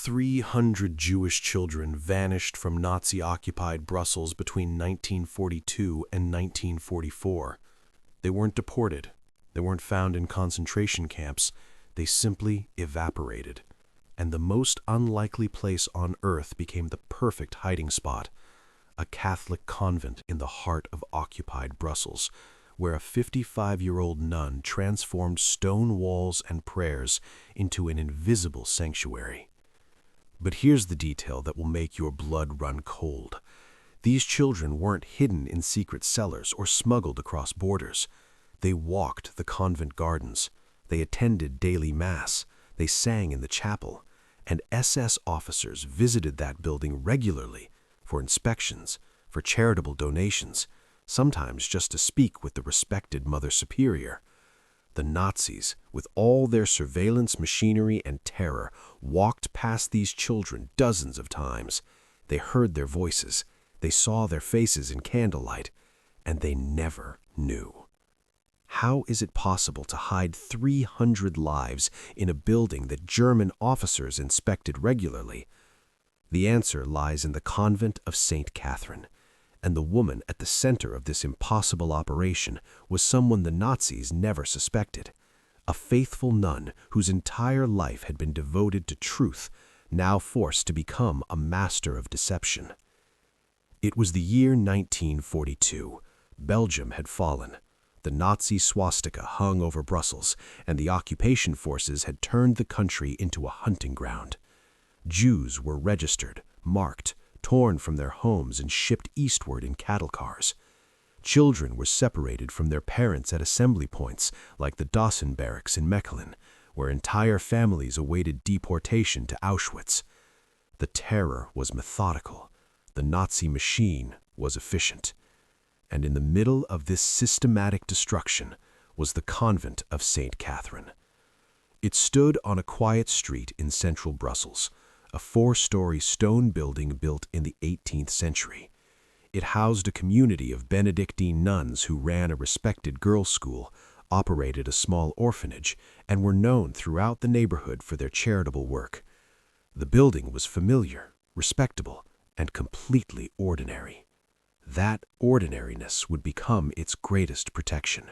300 Jewish children vanished from Nazi-occupied Brussels between 1942 and 1944. They weren't deported. They weren't found in concentration camps. They simply evaporated. And the most unlikely place on earth became the perfect hiding spot, a Catholic convent in the heart of occupied Brussels, where a 55-year-old nun transformed stone walls and prayers into an invisible sanctuary. But here's the detail that will make your blood run cold. These children weren't hidden in secret cellars or smuggled across borders. They walked the convent gardens. They attended daily mass. They sang in the chapel. And SS officers visited that building regularly for inspections, for charitable donations, sometimes just to speak with the respected Mother Superior. The Nazis, with all their surveillance machinery and terror, walked past these children dozens of times. They heard their voices, they saw their faces in candlelight, and they never knew. How is it possible to hide 300 lives in a building that German officers inspected regularly? The answer lies in the convent of St. Catherine. And the woman at the center of this impossible operation was someone the Nazis never suspected. A faithful nun whose entire life had been devoted to truth, now forced to become a master of deception. It was the year 1942. Belgium had fallen. The Nazi swastika hung over Brussels, and the occupation forces had turned the country into a hunting ground. Jews were registered, marked, torn from their homes and shipped eastward in cattle cars. Children were separated from their parents at assembly points like the Dawson barracks in Mechelen, where entire families awaited deportation to Auschwitz. The terror was methodical. The Nazi machine was efficient. And in the middle of this systematic destruction was the convent of St. Catherine. It stood on a quiet street in central Brussels, a 4-story stone building built in the 18th century. It housed a community of Benedictine nuns who ran a respected girls' school, operated a small orphanage, and were known throughout the neighborhood for their charitable work. The building was familiar, respectable, and completely ordinary. That ordinariness would become its greatest protection.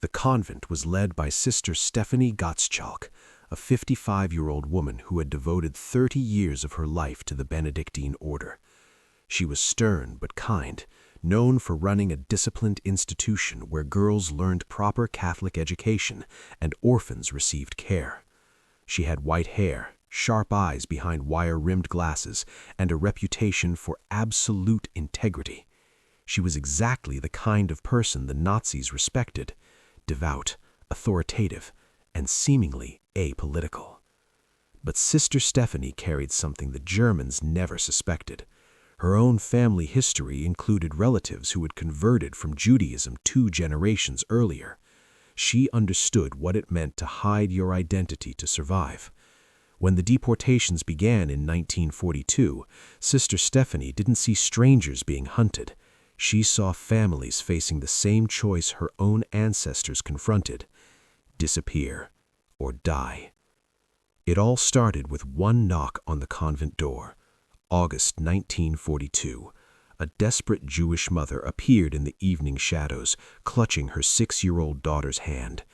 The convent was led by Sister Stefanie Gottschalk, a 55-year-old woman who had devoted 30 years of her life to the Benedictine order. She was stern but kind, known for running a disciplined institution where girls learned proper Catholic education and orphans received care. She had white hair, sharp eyes behind wire-rimmed glasses, and a reputation for absolute integrity. She was exactly the kind of person the Nazis respected: devout, authoritative, and seemingly apolitical. But Sister Stefanie carried something the Germans never suspected. Her own family history included relatives who had converted from Judaism 2 generations earlier. She understood what it meant to hide your identity to survive. When the deportations began in 1942, Sister Stefanie didn't see strangers being hunted. She saw families facing the same choice her own ancestors confronted: disappear or die. It all started with one knock on the convent door. August 1942. A desperate Jewish mother appeared in the evening shadows, clutching her 6-year-old daughter's hand.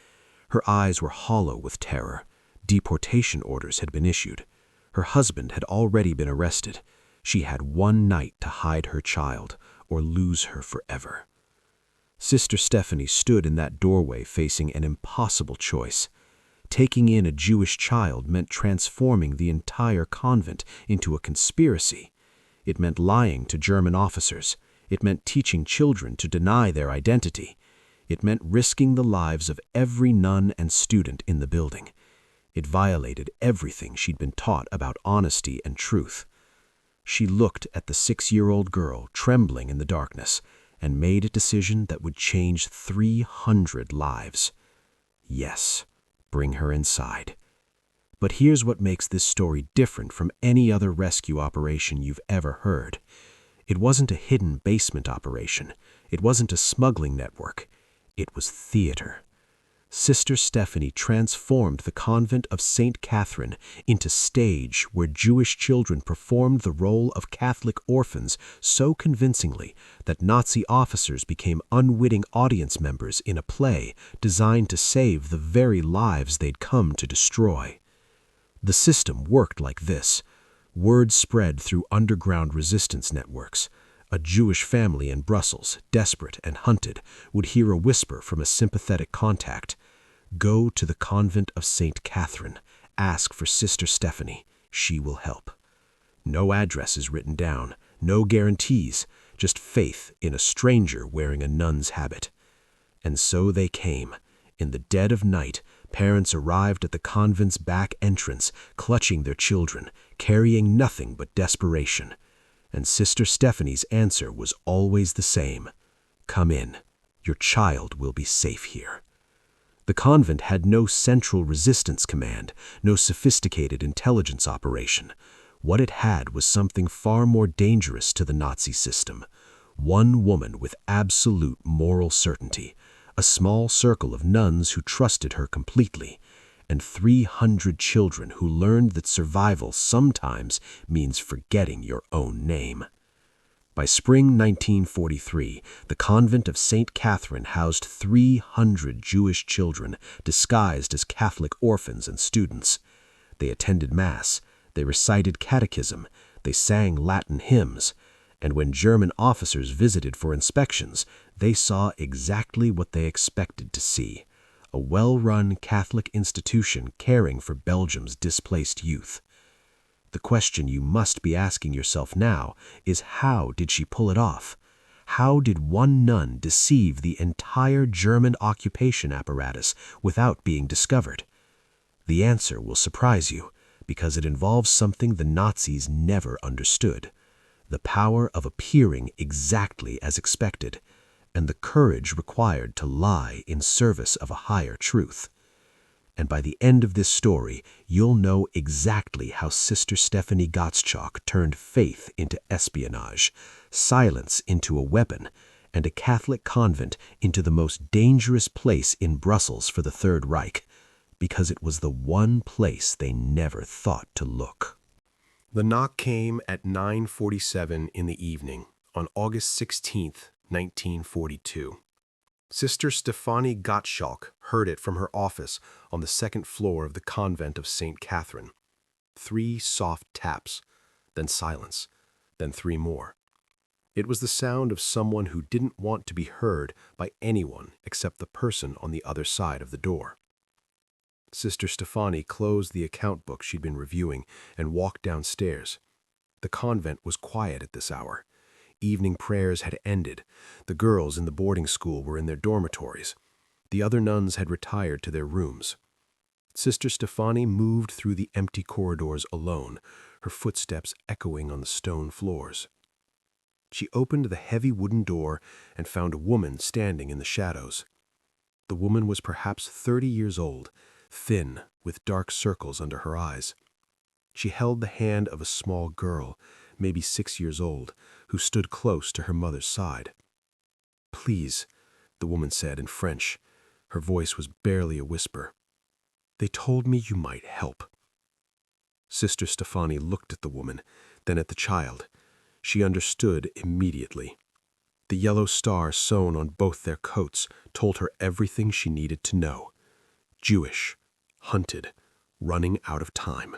Her eyes were hollow with terror. Deportation orders had been issued. Her husband had already been arrested. She had one night to hide her child or lose her forever. Sister Stefanie stood in that doorway facing an impossible choice. Taking in a Jewish child meant transforming the entire convent into a conspiracy. It meant lying to German officers. It meant teaching children to deny their identity. It meant risking the lives of every nun and student in the building. It violated everything she'd been taught about honesty and truth. She looked at the 6-year-old girl trembling in the darkness and made a decision that would change 300 lives. Yes, bring her inside. But here's what makes this story different from any other rescue operation you've ever heard. It wasn't a hidden basement operation. It wasn't a smuggling network. It was theater. Sister Stefanie transformed the convent of St. Catherine into stage where Jewish children performed the role of Catholic orphans so convincingly that Nazi officers became unwitting audience members in a play designed to save the very lives they'd come to destroy. The system worked like this. Word spread through underground resistance networks. A Jewish family in Brussels, desperate and hunted, would hear a whisper from a sympathetic contact. Go to the convent of St. Catherine. Ask for Sister Stefanie. She will help. No addresses written down, no guarantees, just faith in a stranger wearing a nun's habit. And so they came. In the dead of night, parents arrived at the convent's back entrance, clutching their children, carrying nothing but desperation. And Sister Stefanie's answer was always the same. Come in. Your child will be safe here. The convent had no central resistance command, no sophisticated intelligence operation. What it had was something far more dangerous to the Nazi system. One woman with absolute moral certainty, a small circle of nuns who trusted her completely, and 300 children who learned that survival sometimes means forgetting your own name. By spring 1943, the convent of St. Catherine housed 300 Jewish children disguised as Catholic orphans and students. They attended Mass, they recited catechism, they sang Latin hymns, and when German officers visited for inspections, they saw exactly what they expected to see: a well-run Catholic institution caring for Belgium's displaced youth. The question you must be asking yourself now is, how did she pull it off? How did one nun deceive the entire German occupation apparatus without being discovered? The answer will surprise you, because it involves something the Nazis never understood: the power of appearing exactly as expected, and the courage required to lie in service of a higher truth. And by the end of this story, you'll know exactly how Sister Stefanie Gottschalk turned faith into espionage, silence into a weapon, and a Catholic convent into the most dangerous place in Brussels for the Third Reich, because it was the one place they never thought to look. The knock came at 9:47 in the evening on August 16th, 1942. Sister Stefanie Gottschalk heard it from her office on the second floor of the convent of St. Catherine. 3 soft taps, then silence, then 3 more. It was the sound of someone who didn't want to be heard by anyone except the person on the other side of the door. Sister Stefanie closed the account book she'd been reviewing and walked downstairs. The convent was quiet at this hour. Evening prayers had ended. The girls in the boarding school were in their dormitories. The other nuns had retired to their rooms. Sister Stefanie moved through the empty corridors alone, her footsteps echoing on the stone floors. She opened the heavy wooden door and found a woman standing in the shadows. The woman was perhaps 30 years old, thin, with dark circles under her eyes. She held the hand of a small girl, maybe 6 years old, who stood close to her mother's side. "Please," the woman said in French. Her voice was barely a whisper. "They told me you might help." Sister Stefanie looked at the woman, then at the child. She understood immediately. The yellow star sewn on both their coats told her everything she needed to know. Jewish, hunted, running out of time.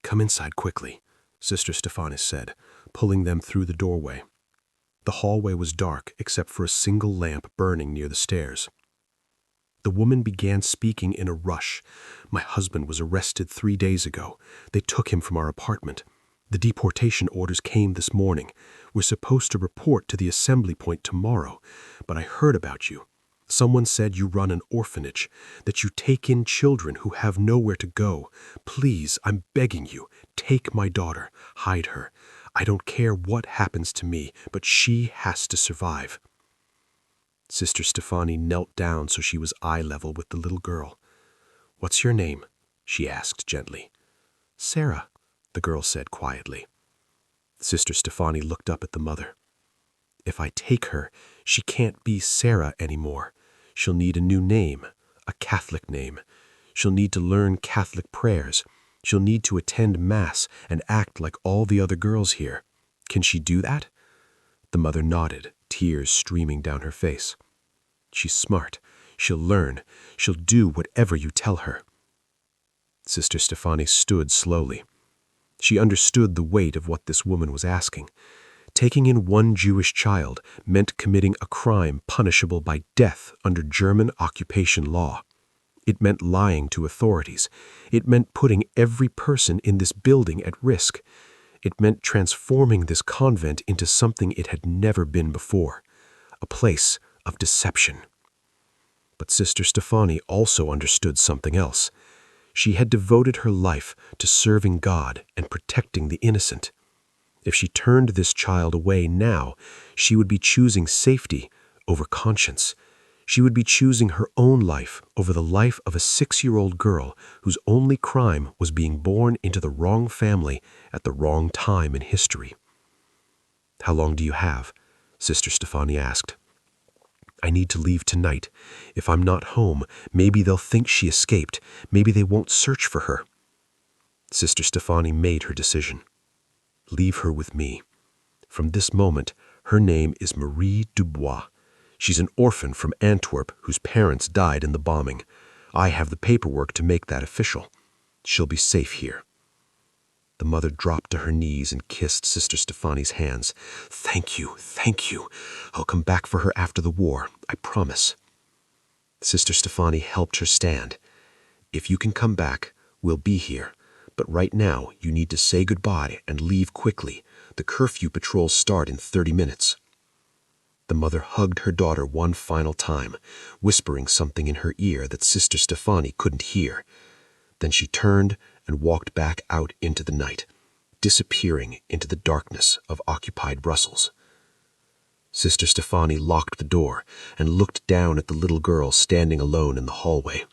"Come inside quickly," Sister Stefanie said, pulling them through the doorway. The hallway was dark except for a single lamp burning near the stairs. The woman began speaking in a rush. "My husband was arrested 3 days ago. They took him from our apartment. The deportation orders came this morning. We're supposed to report to the assembly point tomorrow, but I heard about you. Someone said you run an orphanage, that you take in children who have nowhere to go. Please, I'm begging you, take my daughter, hide her. I don't care what happens to me, but she has to survive." Sister Stefanie knelt down so she was eye level with the little girl. "What's your name?" she asked gently. "Sarah," the girl said quietly. Sister Stefanie looked up at the mother. "If I take her, she can't be Sarah anymore. She'll need a new name, a Catholic name. She'll need to learn Catholic prayers. She'll need to attend Mass and act like all the other girls here. Can she do that? The mother nodded, tears streaming down her face. She's smart. She'll learn. She'll do whatever you tell her. Sister Stefanie stood slowly. She understood the weight of what this woman was asking. Taking in one Jewish child meant committing a crime punishable by death under German occupation law. It meant lying to authorities. It meant putting every person in this building at risk. It meant transforming this convent into something it had never been before, a place of deception. But Sister Stefanie also understood something else. She had devoted her life to serving God and protecting the innocent. If she turned this child away now, she would be choosing safety over conscience. She would be choosing her own life over the life of a 6-year-old girl whose only crime was being born into the wrong family at the wrong time in history. "How long do you have?" Sister Stefanie asked. "I need to leave tonight. If I'm not home, maybe they'll think she escaped. Maybe they won't search for her." Sister Stefanie made her decision. "Leave her with me. From this moment, her name is Marie Dubois. She's an orphan from Antwerp whose parents died in the bombing. I have the paperwork to make that official. She'll be safe here." The mother dropped to her knees and kissed Sister Stefanie's hands. Thank you. I'll come back for her after the war, I promise." Sister Stefanie helped her stand. "If you can come back, we'll be here. But right now, you need to say goodbye and leave quickly. The curfew patrols start in 30 minutes. The mother hugged her daughter one final time, whispering something in her ear that Sister Stefanie couldn't hear. Then she turned and walked back out into the night, disappearing into the darkness of occupied Brussels. Sister Stefanie locked the door and looked down at the little girl standing alone in the hallway.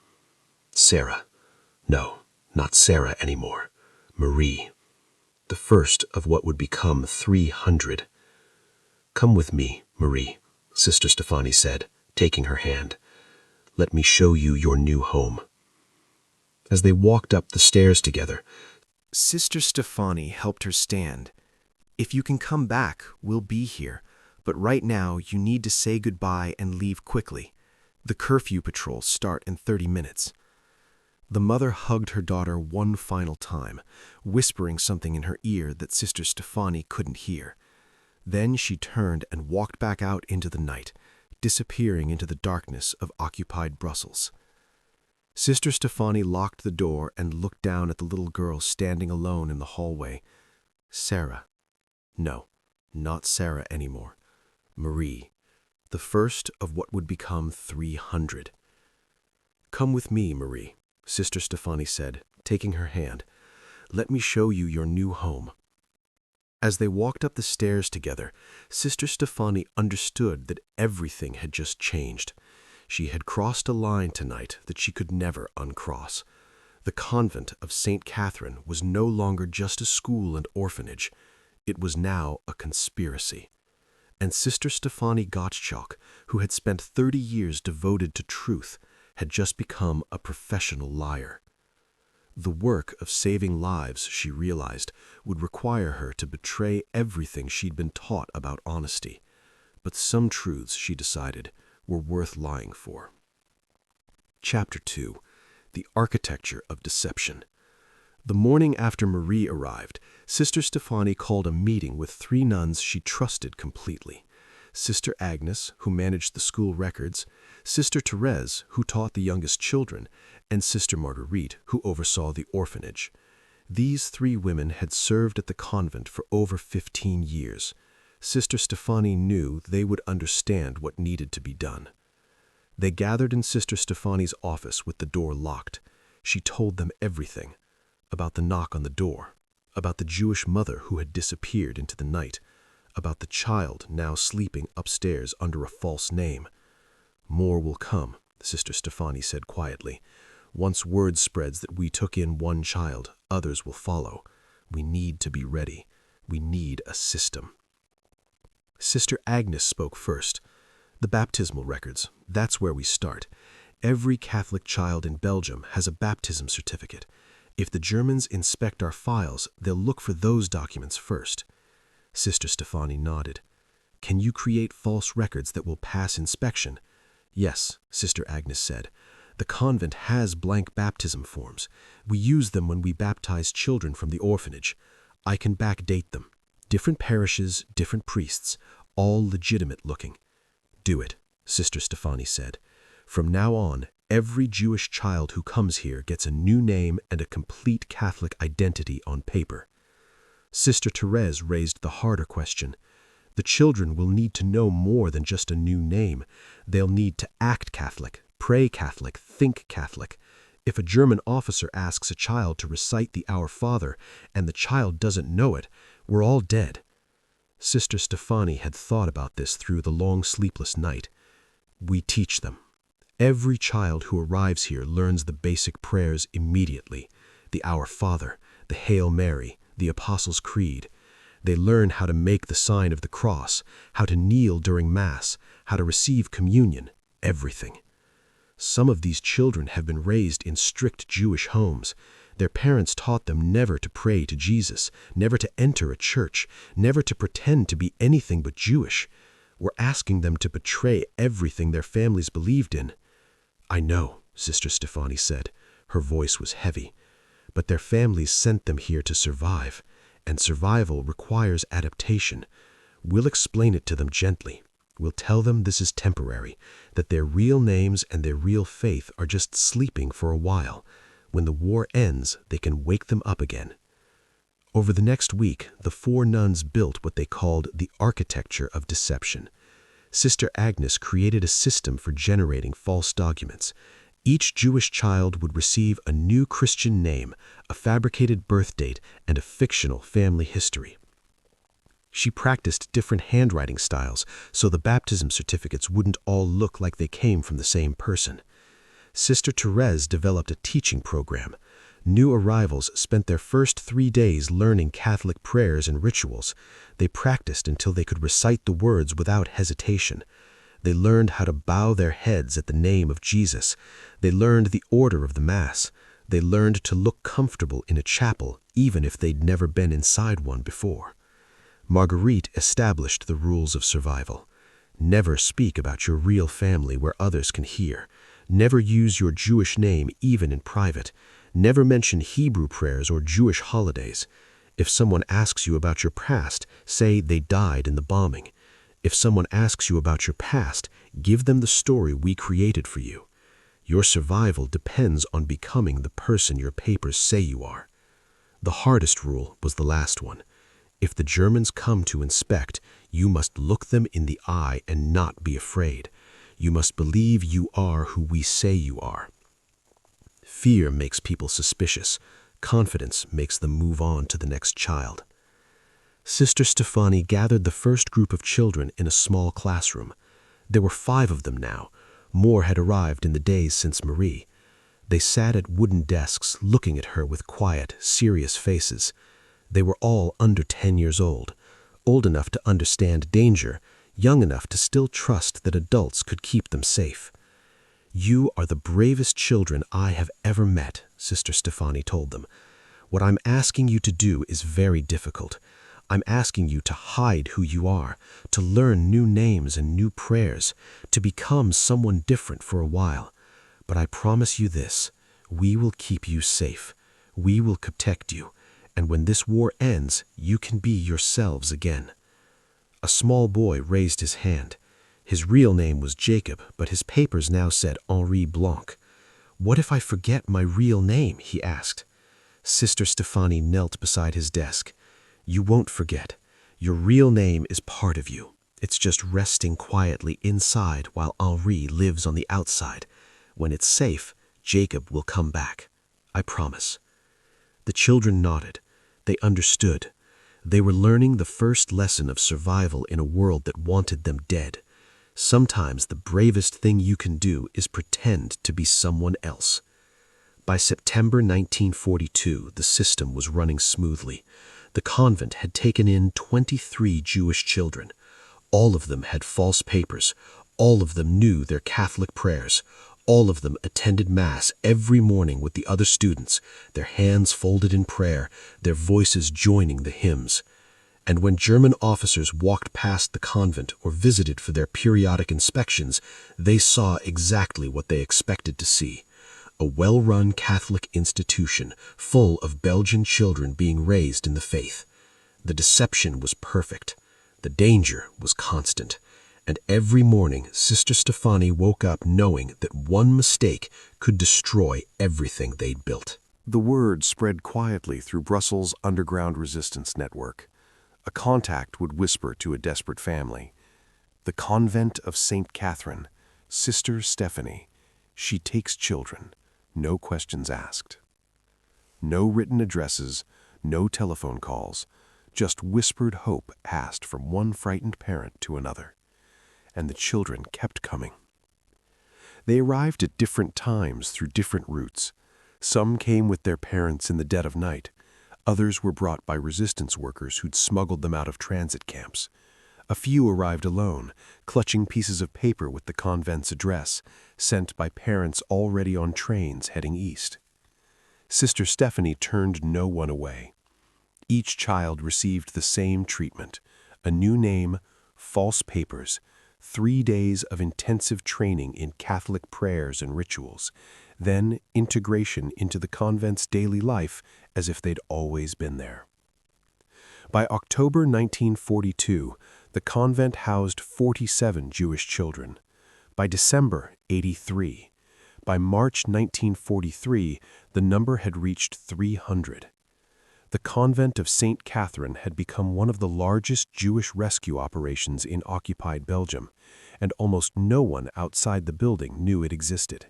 Sarah. No, not Sarah anymore. Marie. The first of what would become 300. "Come with me, Marie," Sister Stefanie said, taking her hand. "Let me show you your new home." As they walked up the stairs together, Sister Stefanie helped her stand. "If you can come back, we'll be here. But right now, you need to say goodbye and leave quickly. The curfew patrols start in 30 minutes. The mother hugged her daughter one final time, whispering something in her ear that Sister Stefanie couldn't hear. Then she turned and walked back out into the night, disappearing into the darkness of occupied Brussels. Sister Stefanie locked the door and looked down at the little girl standing alone in the hallway. Sarah. No, not Sarah anymore. Marie, the first of what would become 300. "Come with me, Marie," Sister Stefanie said, taking her hand. "Let me show you your new home." As they walked up the stairs together, Sister Stefanie understood that everything had just changed. She had crossed a line tonight that she could never uncross. The convent of St. Catherine was no longer just a school and orphanage. It was now a conspiracy. And Sister Stefanie Gottschalk, who had spent 30 years devoted to truth, had just become a professional liar. The work of saving lives, she realized, would require her to betray everything she'd been taught about honesty. But some truths, she decided, were worth lying for. Chapter 2. The Architecture of Deception. The morning after Marie arrived, Sister Stefanie called a meeting with 3 nuns she trusted completely. Sister Agnes, who managed the school records, Sister Therese, who taught the youngest children, and Sister Marguerite, who oversaw the orphanage. These 3 women had served at the convent for over 15 years. Sister Stefanie knew they would understand what needed to be done. They gathered in Sister Stefanie's office with the door locked. She told them everything. About the knock on the door, about the Jewish mother who had disappeared into the night, about the child now sleeping upstairs under a false name. "More will come," Sister Stefanie said quietly. "Once word spreads that we took in one child, others will follow. We need to be ready. We need a system." Sister Agnes spoke first. The baptismal records, that's where we start. Every Catholic child in Belgium has a baptism certificate. If the Germans inspect our files, they'll look for those documents first. Sister Stefanie nodded. Can you create false records that will pass inspection? Yes, Sister Agnes said. The convent has blank baptism forms. We use them when we baptize children from the orphanage. I can backdate them. Different parishes, different priests, all legitimate looking. Do it, Sister Stefanie said. From now on, every Jewish child who comes here gets a new name and a complete Catholic identity on paper. Sister Therese raised the harder question. The children will need to know more than just a new name. They'll need to act Catholic, pray Catholic, think Catholic. If a German officer asks a child to recite the Our Father and the child doesn't know it, we're all dead. Sister Stefanie had thought about this through the long sleepless night. We teach them. Every child who arrives here learns the basic prayers immediately. The Our Father, the Hail Mary, the Apostles' Creed. They learn how to make the sign of the cross, how to kneel during Mass, how to receive communion, everything. Some of these children have been raised in strict Jewish homes. Their parents taught them never to pray to Jesus, never to enter a church, never to pretend to be anything but Jewish. We're asking them to betray everything their families believed in. I know, Sister Stefanie said. Her voice was heavy. But their families sent them here to survive, and survival requires adaptation. We'll explain it to them gently. We'll tell them this is temporary, that their real names and their real faith are just sleeping for a while. When the war ends, they can wake them up again. Over the next week, the 4 nuns built what they called the architecture of deception. Sister Agnes created a system for generating false documents. Each Jewish child would receive a new Christian name, a fabricated birth date, and a fictional family history. She practiced different handwriting styles so the baptism certificates wouldn't all look like they came from the same person. Sister Therese developed a teaching program. New arrivals spent their first 3 days learning Catholic prayers and rituals. They practiced until they could recite the words without hesitation. They learned how to bow their heads at the name of Jesus. They learned the order of the Mass. They learned to look comfortable in a chapel, even if they'd never been inside one before. Marguerite established the rules of survival. Never speak about your real family where others can hear. Never use your Jewish name even in private. Never mention Hebrew prayers or Jewish holidays. If someone asks you about your past, say they died in the bombing. If someone asks you about your past, give them the story we created for you. Your survival depends on becoming the person your papers say you are. The hardest rule was the last one. If the Germans come to inspect, you must look them in the eye and not be afraid. You must believe you are who we say you are. Fear makes people suspicious. Confidence makes them move on to the next child. Sister Stefanie gathered the first group of children in a small classroom. There were 5 of them now. More had arrived in the days since Marie. They sat at wooden desks looking at her with quiet, serious faces. They were all under 10 years old enough to understand danger, young enough to still trust that adults could keep them safe. You are the bravest children I have ever met, Sister Stefanie told them. What I'm asking you to do is very difficult. I'm asking you to hide who you are, to learn new names and new prayers, to become someone different for a while. But I promise you this, we will keep you safe. We will protect you. And when this war ends, you can be yourselves again. A small boy raised his hand. His real name was Jacob, but his papers now said Henri Blanc. What if I forget my real name? He asked. Sister Stefanie knelt beside his desk. You won't forget. Your real name is part of you. It's just resting quietly inside while Henri lives on the outside. When it's safe, Jacob will come back. I promise. The children nodded. They understood. They were learning the first lesson of survival in a world that wanted them dead. Sometimes the bravest thing you can do is pretend to be someone else. By September 1942, the system was running smoothly. The convent had taken in 23 Jewish children. All of them had false papers. All of them knew their Catholic prayers. All of them attended Mass every morning with the other students, their hands folded in prayer, their voices joining the hymns. And when German officers walked past the convent or visited for their periodic inspections, they saw exactly what they expected to see: a well-run Catholic institution full of Belgian children being raised in the faith. The deception was perfect. The danger was constant. And every morning, Sister Stefanie woke up knowing that one mistake could destroy everything they'd built. The word spread quietly through Brussels' underground resistance network. A contact would whisper to a desperate family: "The convent of St. Catherine, Sister Stefanie. She takes children, no questions asked." No written addresses, no telephone calls, just whispered hope passed from one frightened parent to another. And the children kept coming. They arrived at different times through different routes. Some came with their parents in the dead of night. Others were brought by resistance workers who'd smuggled them out of transit camps. A few arrived alone, clutching pieces of paper with the convent's address, sent by parents already on trains heading east. Sister Stefanie turned no one away. Each child received the same treatment: a new name, false papers, 3 days of intensive training in Catholic prayers and rituals, then integration into the convent's daily life as if they'd always been there. By October 1942, the convent housed 47 Jewish children. By December, 83. By March 1943, the number had reached 300. The convent of St. Catherine had become one of the largest Jewish rescue operations in occupied Belgium, and almost no one outside the building knew it existed.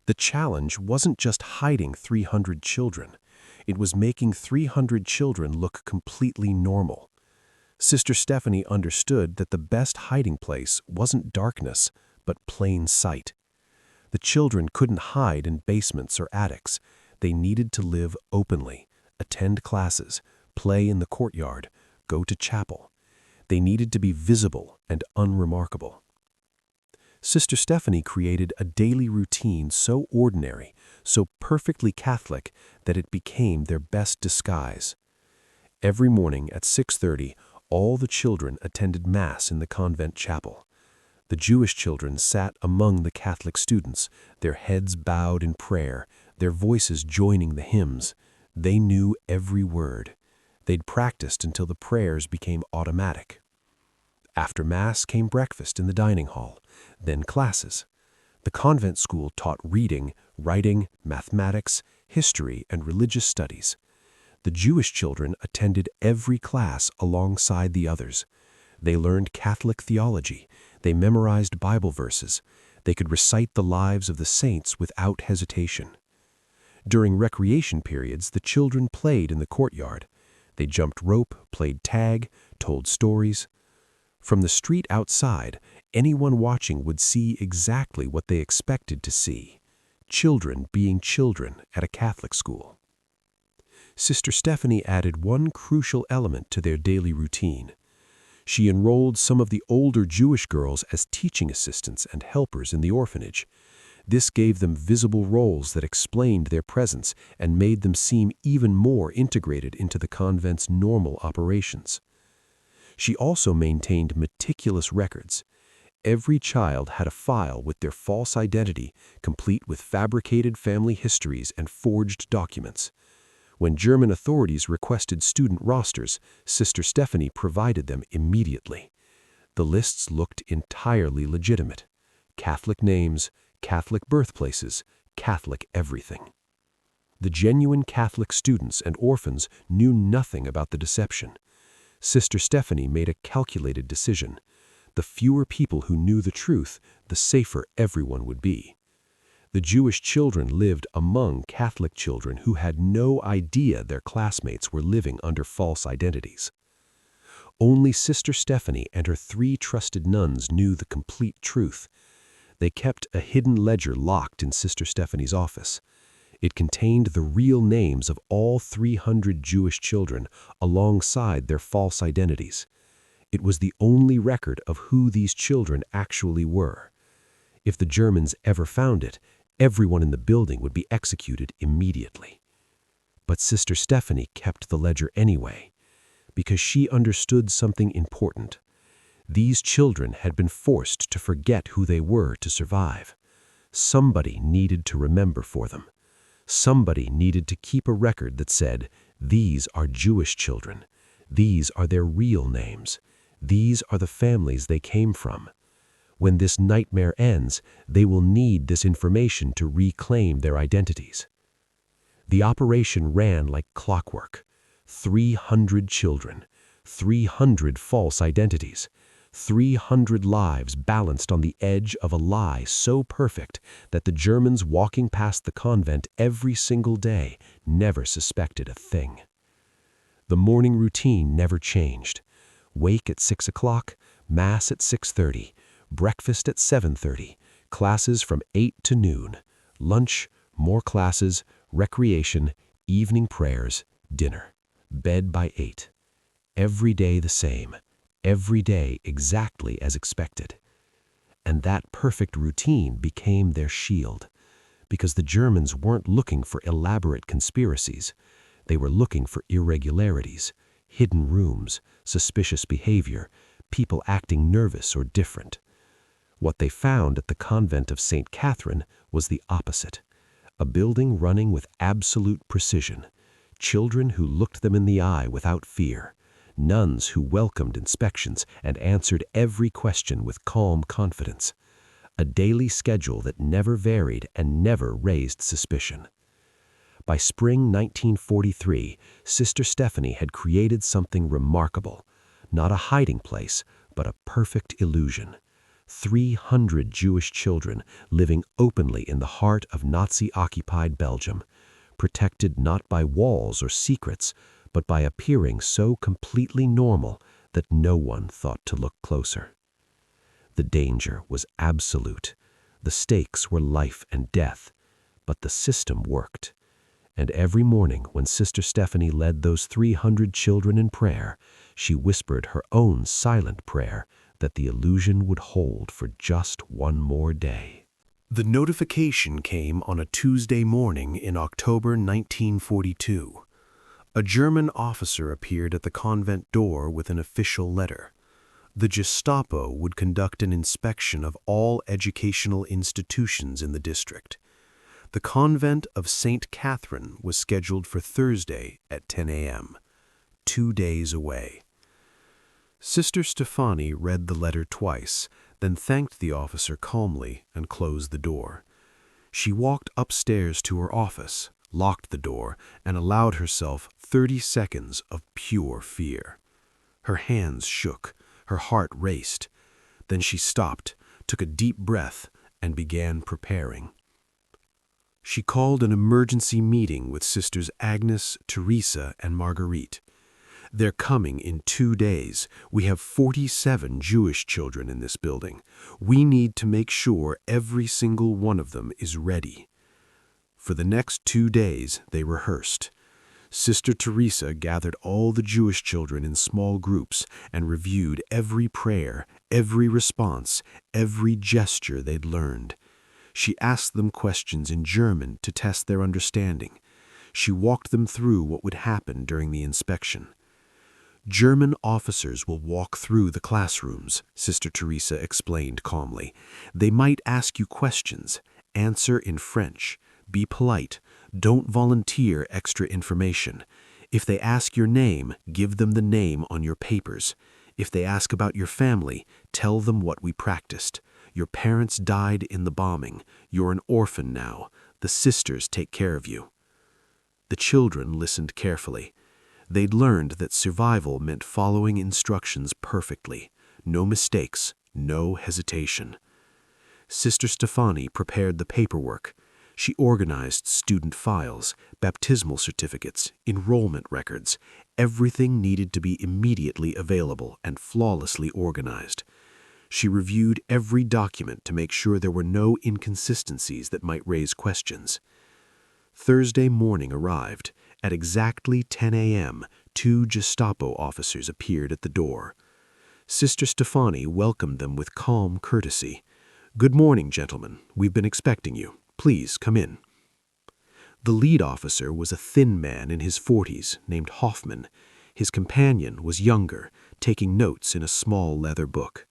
The challenge wasn't just hiding 300 children. It was making 300 children look completely normal. Sister Stefanie understood that the best hiding place wasn't darkness, but plain sight. The children couldn't hide in basements or attics. They needed to live openly, attend classes, play in the courtyard, go to chapel. They needed to be visible and unremarkable. Sister Stefanie created a daily routine so ordinary, so perfectly Catholic, that it became their best disguise. Every morning at 6:30, all the children attended Mass in the convent chapel. The Jewish children sat among the Catholic students, their heads bowed in prayer, their voices joining the hymns. They knew every word. They'd practiced until the prayers became automatic. After Mass came breakfast in the dining hall, then classes. The convent school taught reading, writing, mathematics, history, and religious studies. The Jewish children attended every class alongside the others. They learned Catholic theology. They memorized Bible verses. They could recite the lives of the saints without hesitation. During recreation periods, the children played in the courtyard. They jumped rope, played tag, told stories. From the street outside, anyone watching would see exactly what they expected to see: children being children at a Catholic school. Sister Stefanie added one crucial element to their daily routine. She enrolled some of the older Jewish girls as teaching assistants and helpers in the orphanage. This gave them visible roles that explained their presence and made them seem even more integrated into the convent's normal operations. She also maintained meticulous records. Every child had a file with their false identity, complete with fabricated family histories and forged documents. When German authorities requested student rosters, Sister Stefanie provided them immediately. The lists looked entirely legitimate: Catholic names, Catholic birthplaces, Catholic everything. The genuine Catholic students and orphans knew nothing about the deception. Sister Stefanie made a calculated decision. The fewer people who knew the truth, the safer everyone would be. The Jewish children lived among Catholic children who had no idea their classmates were living under false identities. Only Sister Stefanie and her 3 trusted nuns knew the complete truth. They kept a hidden ledger locked in Sister Stefanie's office. It contained the real names of all 300 Jewish children alongside their false identities. It was the only record of who these children actually were. If the Germans ever found it, everyone in the building would be executed immediately. But Sister Stefanie kept the ledger anyway, because she understood something important. These children had been forced to forget who they were to survive. Somebody needed to remember for them. Somebody needed to keep a record that said, these are Jewish children. These are their real names. These are the families they came from. When this nightmare ends, they will need this information to reclaim their identities. The operation ran like clockwork. 300 children, 300 false identities, 300 lives balanced on the edge of a lie so perfect that the Germans walking past the convent every single day never suspected a thing. The morning routine never changed. Wake at 6 o'clock, Mass at 6:30, breakfast at 7:30, classes from 8 to noon, lunch, more classes, recreation, evening prayers, dinner, bed by 8. Every day the same, every day exactly as expected. And that perfect routine became their shield, because the Germans weren't looking for elaborate conspiracies. They were looking for irregularities, hidden rooms, suspicious behavior, people acting nervous or different. What they found at the convent of St. Catherine was the opposite. A building running with absolute precision, children who looked them in the eye without fear, nuns who welcomed inspections and answered every question with calm confidence, a daily schedule that never varied and never raised suspicion. By spring 1943, Sister Stefanie had created something remarkable, not a hiding place, but a perfect illusion. 300 Jewish children living openly in the heart of Nazi-occupied Belgium, protected not by walls or secrets, but by appearing so completely normal that no one thought to look closer. The danger was absolute. The stakes were life and death, but the system worked. And every morning when Sister Stefanie led those 300 children in prayer, she whispered her own silent prayer that the illusion would hold for just one more day. The notification came on a Tuesday morning in October 1942. A German officer appeared at the convent door with an official letter. The Gestapo would conduct an inspection of all educational institutions in the district. The convent of St. Catherine was scheduled for Thursday at 10 a.m., 2 days away. Sister Stefanie read the letter twice, then thanked the officer calmly and closed the door. She walked upstairs to her office, locked the door, and allowed herself 30 seconds of pure fear. Her hands shook, her heart raced. Then she stopped, took a deep breath, and began preparing. She called an emergency meeting with Sisters Agnes, Teresa, and Marguerite. They're coming in 2 days. We have 47 Jewish children in this building. We need to make sure every single one of them is ready. For the next 2 days, they rehearsed. Sister Teresa gathered all the Jewish children in small groups and reviewed every prayer, every response, every gesture they'd learned. She asked them questions in German to test their understanding. She walked them through what would happen during the inspection. German officers will walk through the classrooms, Sister Teresa explained calmly. They might ask you questions. Answer in French. Be polite. Don't volunteer extra information. If they ask your name, give them the name on your papers. If they ask about your family, tell them what we practiced. Your parents died in the bombing. You're an orphan now. The sisters take care of you. The children listened carefully. They'd learned that survival meant following instructions perfectly. No mistakes, no hesitation. Sister Stefanie prepared the paperwork. She organized student files, baptismal certificates, enrollment records. Everything needed to be immediately available and flawlessly organized. She reviewed every document to make sure there were no inconsistencies that might raise questions. Thursday morning arrived. At exactly 10 a.m., 2 Gestapo officers appeared at the door. Sister Stefanie welcomed them with calm courtesy. "Good morning, gentlemen. We've been expecting you. Please come in." The lead officer was a thin man in his 40s named Hoffman. His companion was younger, taking notes in a small leather book.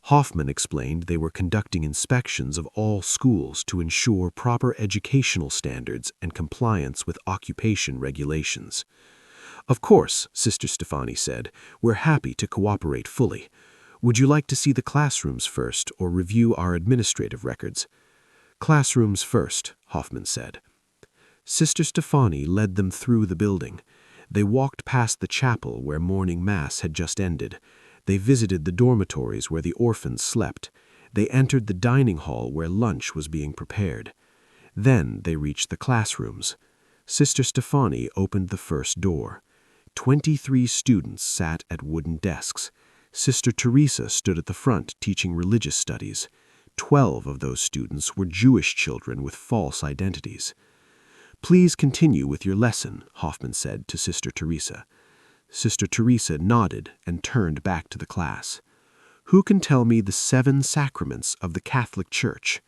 Hoffman explained they were conducting inspections of all schools to ensure proper educational standards and compliance with occupation regulations. "Of course," Sister Stefanie said, "we're happy to cooperate fully. Would you like to see the classrooms first or review our administrative records?" "Classrooms first," Hoffman said. Sister Stefanie led them through the building. They walked past the chapel where morning mass had just ended. They visited the dormitories where the orphans slept. They entered the dining hall where lunch was being prepared. Then they reached the classrooms. Sister Stefanie opened the first door. 23 students sat at wooden desks. Sister Teresa stood at the front teaching religious studies. 12 of those students were Jewish children with false identities. "Please continue with your lesson," Hoffman said to Sister Teresa. Sister Teresa nodded and turned back to the class. "Who can tell me the 7 sacraments of the Catholic Church?"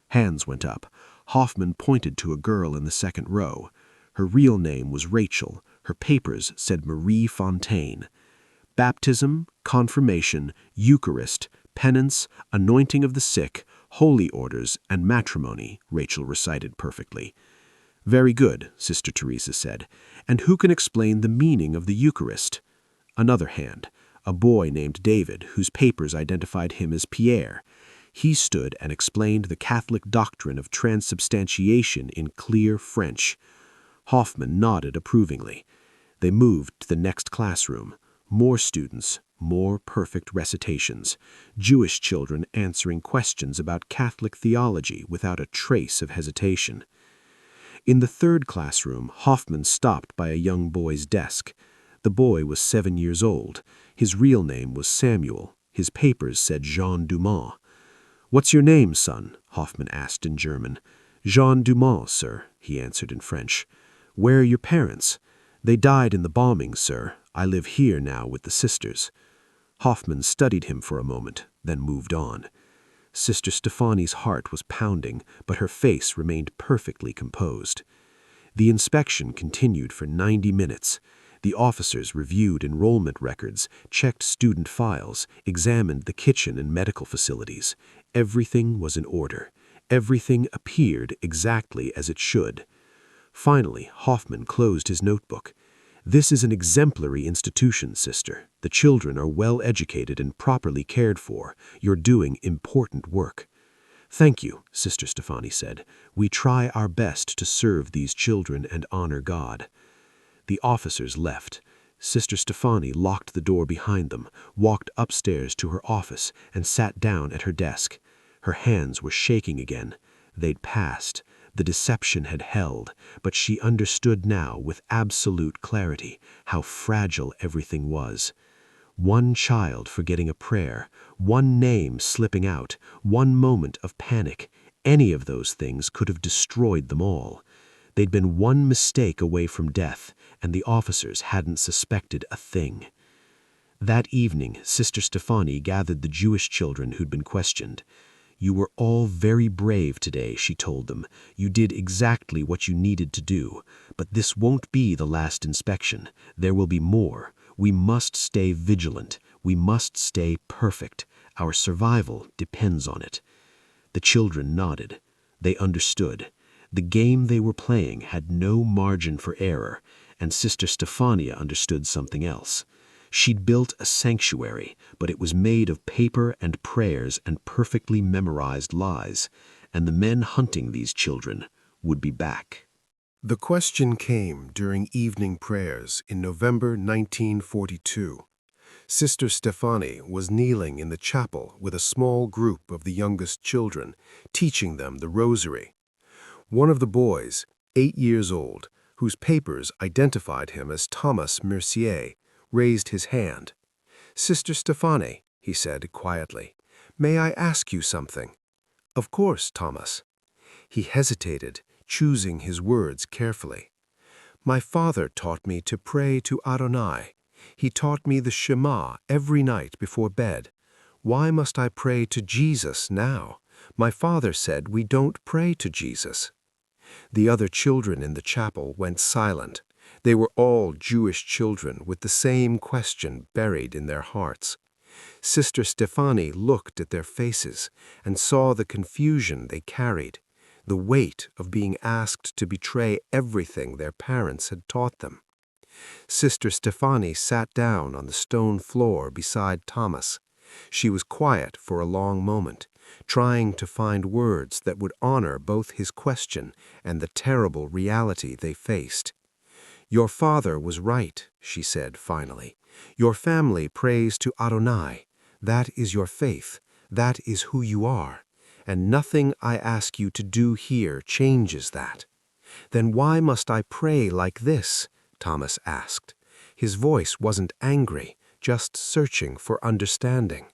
Hands went up. Hoffman pointed to a girl in the second row. Her real name was Rachel. Her papers said Marie Fontaine. "Baptism, confirmation, Eucharist, penance, anointing of the sick, holy orders, and matrimony," Rachel recited perfectly. "Very good," Sister Teresa said. "And who can explain the meaning of the Eucharist?" Another hand, a boy named David, whose papers identified him as Pierre. He stood and explained the Catholic doctrine of transubstantiation in clear French. Hoffman nodded approvingly. They moved to the next classroom. More students, more perfect recitations. Jewish children answering questions about Catholic theology without a trace of hesitation. In the third classroom, Hoffman stopped by a young boy's desk. The boy was 7 years old. His real name was Samuel. His papers said Jean Dumont. "What's your name, son?" Hoffman asked in German. "Jean Dumont, sir," he answered in French. "Where are your parents?" "They died in the bombing, sir. I live here now with the sisters." Hoffman studied him for a moment, then moved on. Sister Stefanie's heart was pounding, but her face remained perfectly composed. The inspection continued for 90 minutes. The officers reviewed enrollment records, checked student files, examined the kitchen and medical facilities. Everything was in order. Everything appeared exactly as it should. Finally, Hoffman closed his notebook. "This is an exemplary institution, sister. The children are well educated and properly cared for. You're doing important work." "Thank you," Sister Stefanie said. "We try our best to serve these children and honor God." The officers left. Sister Stefanie locked the door behind them, walked upstairs to her office, and sat down at her desk. Her hands were shaking again. They'd passed. The deception had held, but she understood now with absolute clarity how fragile everything was. One child forgetting a prayer, one name slipping out, one moment of panic, any of those things could have destroyed them all. They'd been one mistake away from death, and the officers hadn't suspected a thing. That evening, Sister Stefanie gathered the Jewish children who'd been questioned. "You were all very brave today," she told them. "You did exactly what you needed to do. But this won't be the last inspection. There will be more. We must stay vigilant. We must stay perfect. Our survival depends on it." The children nodded. They understood. The game they were playing had no margin for error, and Sister Stefania understood something else. She'd built a sanctuary, but it was made of paper and prayers and perfectly memorized lies, and the men hunting these children would be back. The question came during evening prayers in November 1942. Sister Stefanie was kneeling in the chapel with a small group of the youngest children, teaching them the rosary. One of the boys, 8 years old, whose papers identified him as Thomas Mercier, raised his hand. "Sister Stefanie," he said quietly, "may I ask you something?" "Of course, Thomas." He hesitated, choosing his words carefully. "My father taught me to pray to Adonai. He taught me the Shema every night before bed. Why must I pray to Jesus now? My father said we don't pray to Jesus." The other children in the chapel went silent. They were all Jewish children with the same question buried in their hearts. Sister Stefanie looked at their faces and saw the confusion they carried, the weight of being asked to betray everything their parents had taught them. Sister Stefanie sat down on the stone floor beside Thomas. She was quiet for a long moment, trying to find words that would honor both his question and the terrible reality they faced. "Your father was right," she said finally. "Your family prays to Adonai. That is your faith. That is who you are. And nothing I ask you to do here changes that." "Then why must I pray like this?" Thomas asked. His voice wasn't angry, just searching for understanding.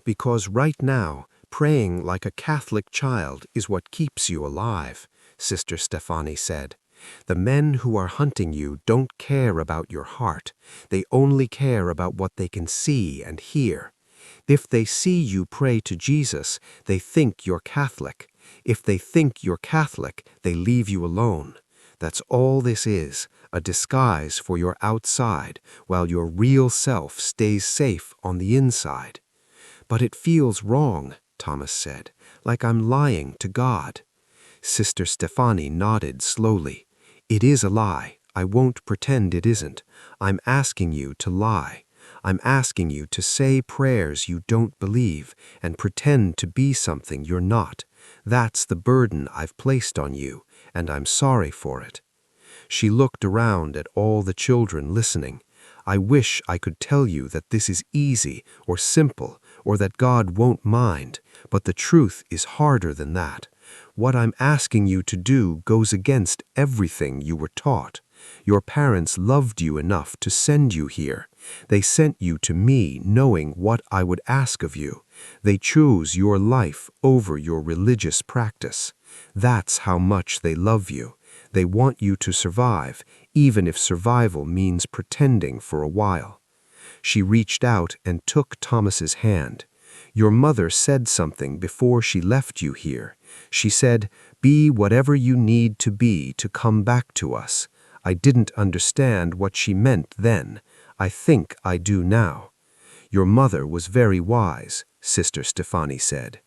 "Because right now, praying like a Catholic child is what keeps you alive," Sister Stefanie said. "The men who are hunting you don't care about your heart. They only care about what they can see and hear. If they see you pray to Jesus, they think you're Catholic. If they think you're Catholic, they leave you alone. That's all this is, a disguise for your outside, while your real self stays safe on the inside." "But it feels wrong," Thomas said, "like I'm lying to God." Sister Stefanie nodded slowly. "It is a lie. I won't pretend it isn't. I'm asking you to lie. I'm asking you to say prayers you don't believe and pretend to be something you're not. That's the burden I've placed on you, and I'm sorry for it." She looked around at all the children listening. "I wish I could tell you that this is easy or simple or that God won't mind, but the truth is harder than that. What I'm asking you to do goes against everything you were taught. Your parents loved you enough to send you here. They sent you to me knowing what I would ask of you. They chose your life over your religious practice. That's how much they love you. They want you to survive, even if survival means pretending for a while." She reached out and took Thomas's hand. "Your mother said something before she left you here. She said, 'Be whatever you need to be to come back to us.' I didn't understand what she meant then. I think I do now." "Your mother was very wise," Sister Stefanie said.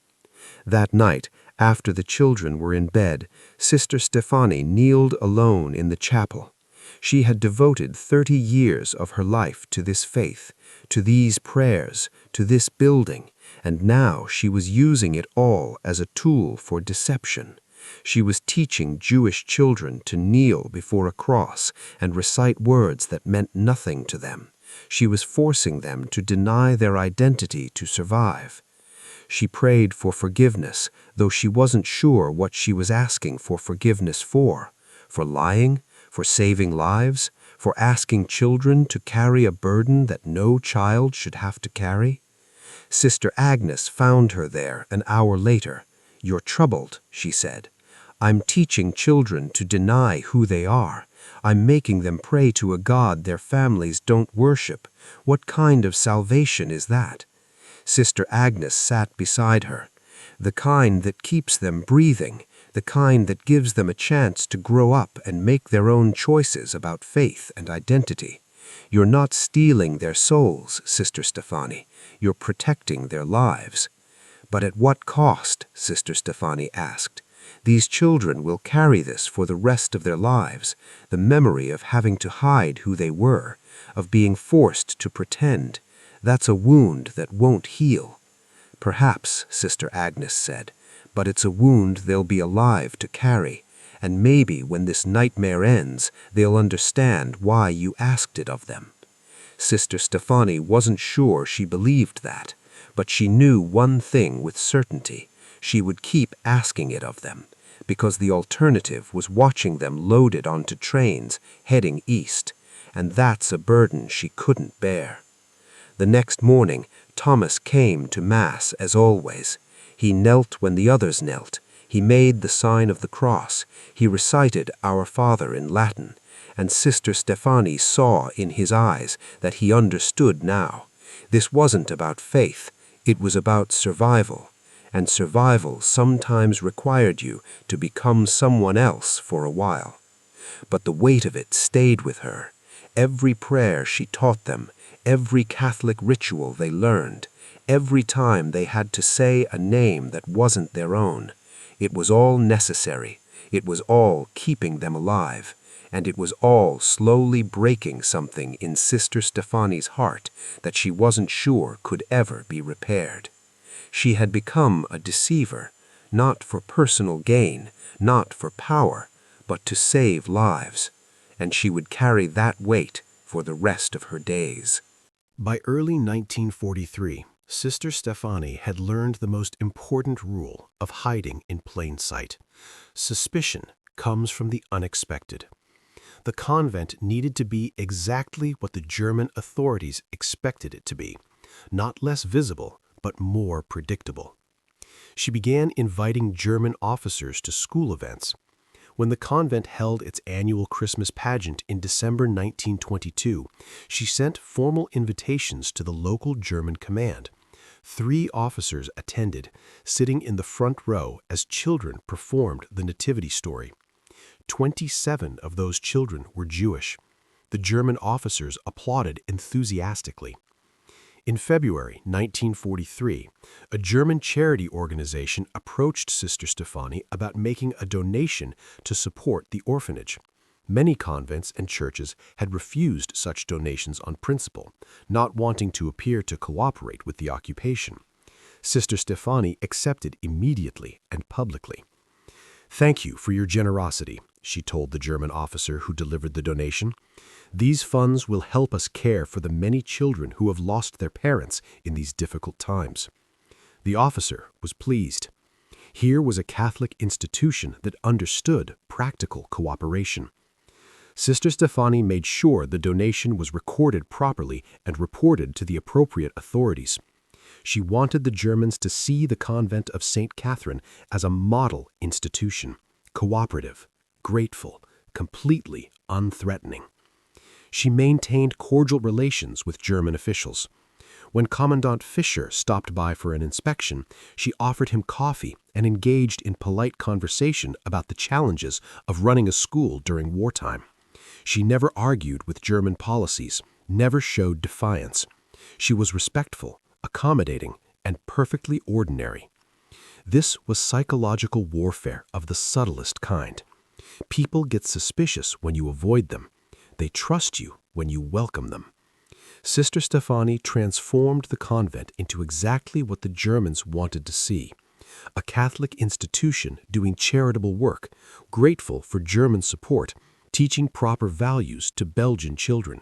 That night, after the children were in bed, Sister Stefanie kneeled alone in the chapel. She had devoted 30 years of her life to this faith, to these prayers, to this building, and now she was using it all as a tool for deception. She was teaching Jewish children to kneel before a cross and recite words that meant nothing to them. She was forcing them to deny their identity to survive. She prayed for forgiveness, though she wasn't sure what she was asking for forgiveness for. For lying? For saving lives? For asking children to carry a burden that no child should have to carry? Sister Agnes found her there an hour later. "You're troubled," she said. "I'm teaching children to deny who they are. I'm making them pray to a God their families don't worship. What kind of salvation is that?" Sister Agnes sat beside her. "The kind that keeps them breathing, the kind that gives them a chance to grow up and make their own choices about faith and identity. You're not stealing their souls, Sister Stefanie. You're protecting their lives." "But at what cost?" Sister Stefanie asked. "These children will carry this for the rest of their lives, the memory of having to hide who they were, of being forced to pretend. That's a wound that won't heal." "Perhaps," Sister Agnes said, "but it's a wound they'll be alive to carry, and maybe when this nightmare ends, they'll understand why you asked it of them." Sister Stefanie wasn't sure she believed that, but she knew one thing with certainty. She would keep asking it of them, because the alternative was watching them loaded onto trains heading east, and that's a burden she couldn't bear. The next morning, Thomas came to Mass as always. He knelt when the others knelt. He made the sign of the cross. He recited Our Father in Latin. and Sister Stefanie saw in his eyes that he understood now. This wasn't about faith, it was about survival, and survival sometimes required you to become someone else for a while. But the weight of it stayed with her. Every prayer she taught them, every Catholic ritual they learned, every time they had to say a name that wasn't their own, it was all necessary, it was all keeping them alive, and it was all slowly breaking something in Sister Stefanie's heart that she wasn't sure could ever be repaired. She had become a deceiver, not for personal gain, not for power, but to save lives, and she would carry that weight for the rest of her days. By early 1943, Sister Stefanie had learned the most important rule of hiding in plain sight. Suspicion comes from the unexpected. The convent needed to be exactly what the German authorities expected it to be, not less visible, but more predictable. She began inviting German officers to school events. When the convent held its annual Christmas pageant in December 1922, she sent formal invitations to the local German command. 3 officers attended, sitting in the front row as children performed the nativity story. 27 of those children were Jewish. The German officers applauded enthusiastically. In February 1943, a German charity organization approached Sister Stefanie about making a donation to support the orphanage. Many convents and churches had refused such donations on principle, not wanting to appear to cooperate with the occupation. Sister Stefanie accepted immediately and publicly. "Thank you for your generosity," she told the German officer who delivered the donation. "These funds will help us care for the many children who have lost their parents in these difficult times." The officer was pleased. Here was a Catholic institution that understood practical cooperation. Sister Stefanie made sure the donation was recorded properly and reported to the appropriate authorities. She wanted the Germans to see the convent of St. Catherine as a model institution, cooperative, grateful, completely unthreatening. She maintained cordial relations with German officials. When Commandant Fischer stopped by for an inspection, she offered him coffee and engaged in polite conversation about the challenges of running a school during wartime. She never argued with German policies, never showed defiance. She was respectful, accommodating, and perfectly ordinary. This was psychological warfare of the subtlest kind. People get suspicious when you avoid them. They trust you when you welcome them. Sister Stefanie transformed the convent into exactly what the Germans wanted to see: a Catholic institution doing charitable work, grateful for German support, teaching proper values to Belgian children.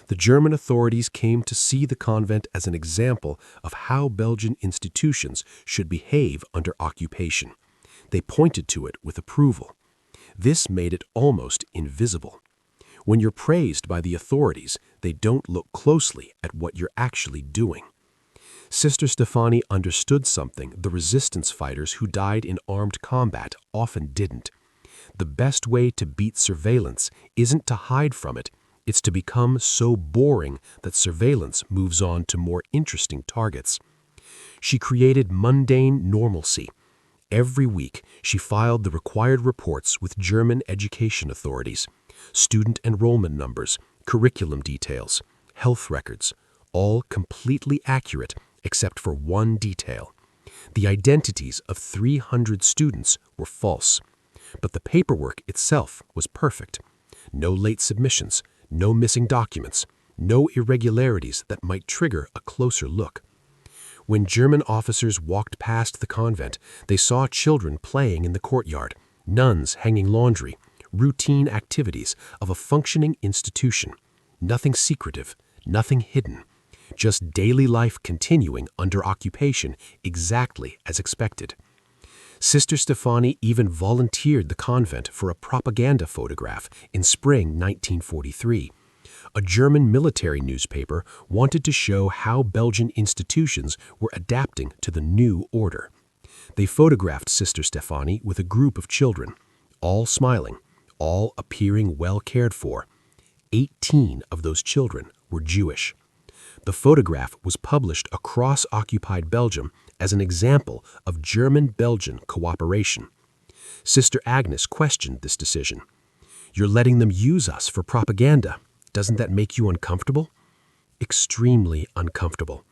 The German authorities came to see the convent as an example of how Belgian institutions should behave under occupation. They pointed to it with approval. This made it almost invisible. When you're praised by the authorities, they don't look closely at what you're actually doing. Sister Stefanie understood something the resistance fighters who died in armed combat often didn't. The best way to beat surveillance isn't to hide from it, it's to become so boring that surveillance moves on to more interesting targets. She created mundane normalcy. Every week, she filed the required reports with German education authorities: student enrollment numbers, curriculum details, health records, all completely accurate except for one detail. The identities of 300 students were false, but the paperwork itself was perfect. No late submissions, no missing documents, no irregularities that might trigger a closer look. When German officers walked past the convent, they saw children playing in the courtyard, nuns hanging laundry, routine activities of a functioning institution. Nothing secretive, nothing hidden. Just daily life continuing under occupation exactly as expected. Sister Stefanie even volunteered the convent for a propaganda photograph in spring 1943. A German military newspaper wanted to show how Belgian institutions were adapting to the new order. They photographed Sister Stefanie with a group of children, all smiling, all appearing well cared for. 18 of those children were Jewish. The photograph was published across occupied Belgium as an example of German-Belgian cooperation. Sister Agnes questioned this decision. "You're letting them use us for propaganda. Doesn't that make you uncomfortable?" Extremely uncomfortable.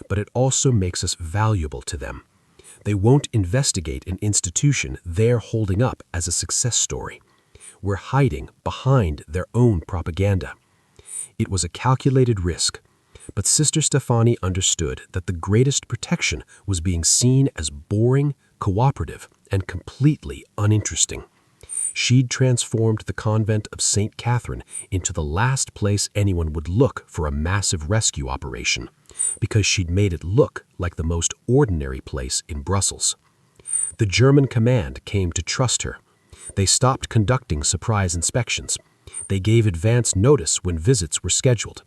But it also makes us valuable to them. They won't investigate an institution they're holding up as a success story. We're hiding behind their own propaganda. It was a calculated risk, but Sister Stefanie understood that the greatest protection was being seen as boring, cooperative, and completely uninteresting. She'd transformed the convent of St. Catherine into the last place anyone would look for a massive rescue operation, because she'd made it look like the most ordinary place in Brussels. The German command came to trust her. They stopped conducting surprise inspections. They gave advance notice when visits were scheduled.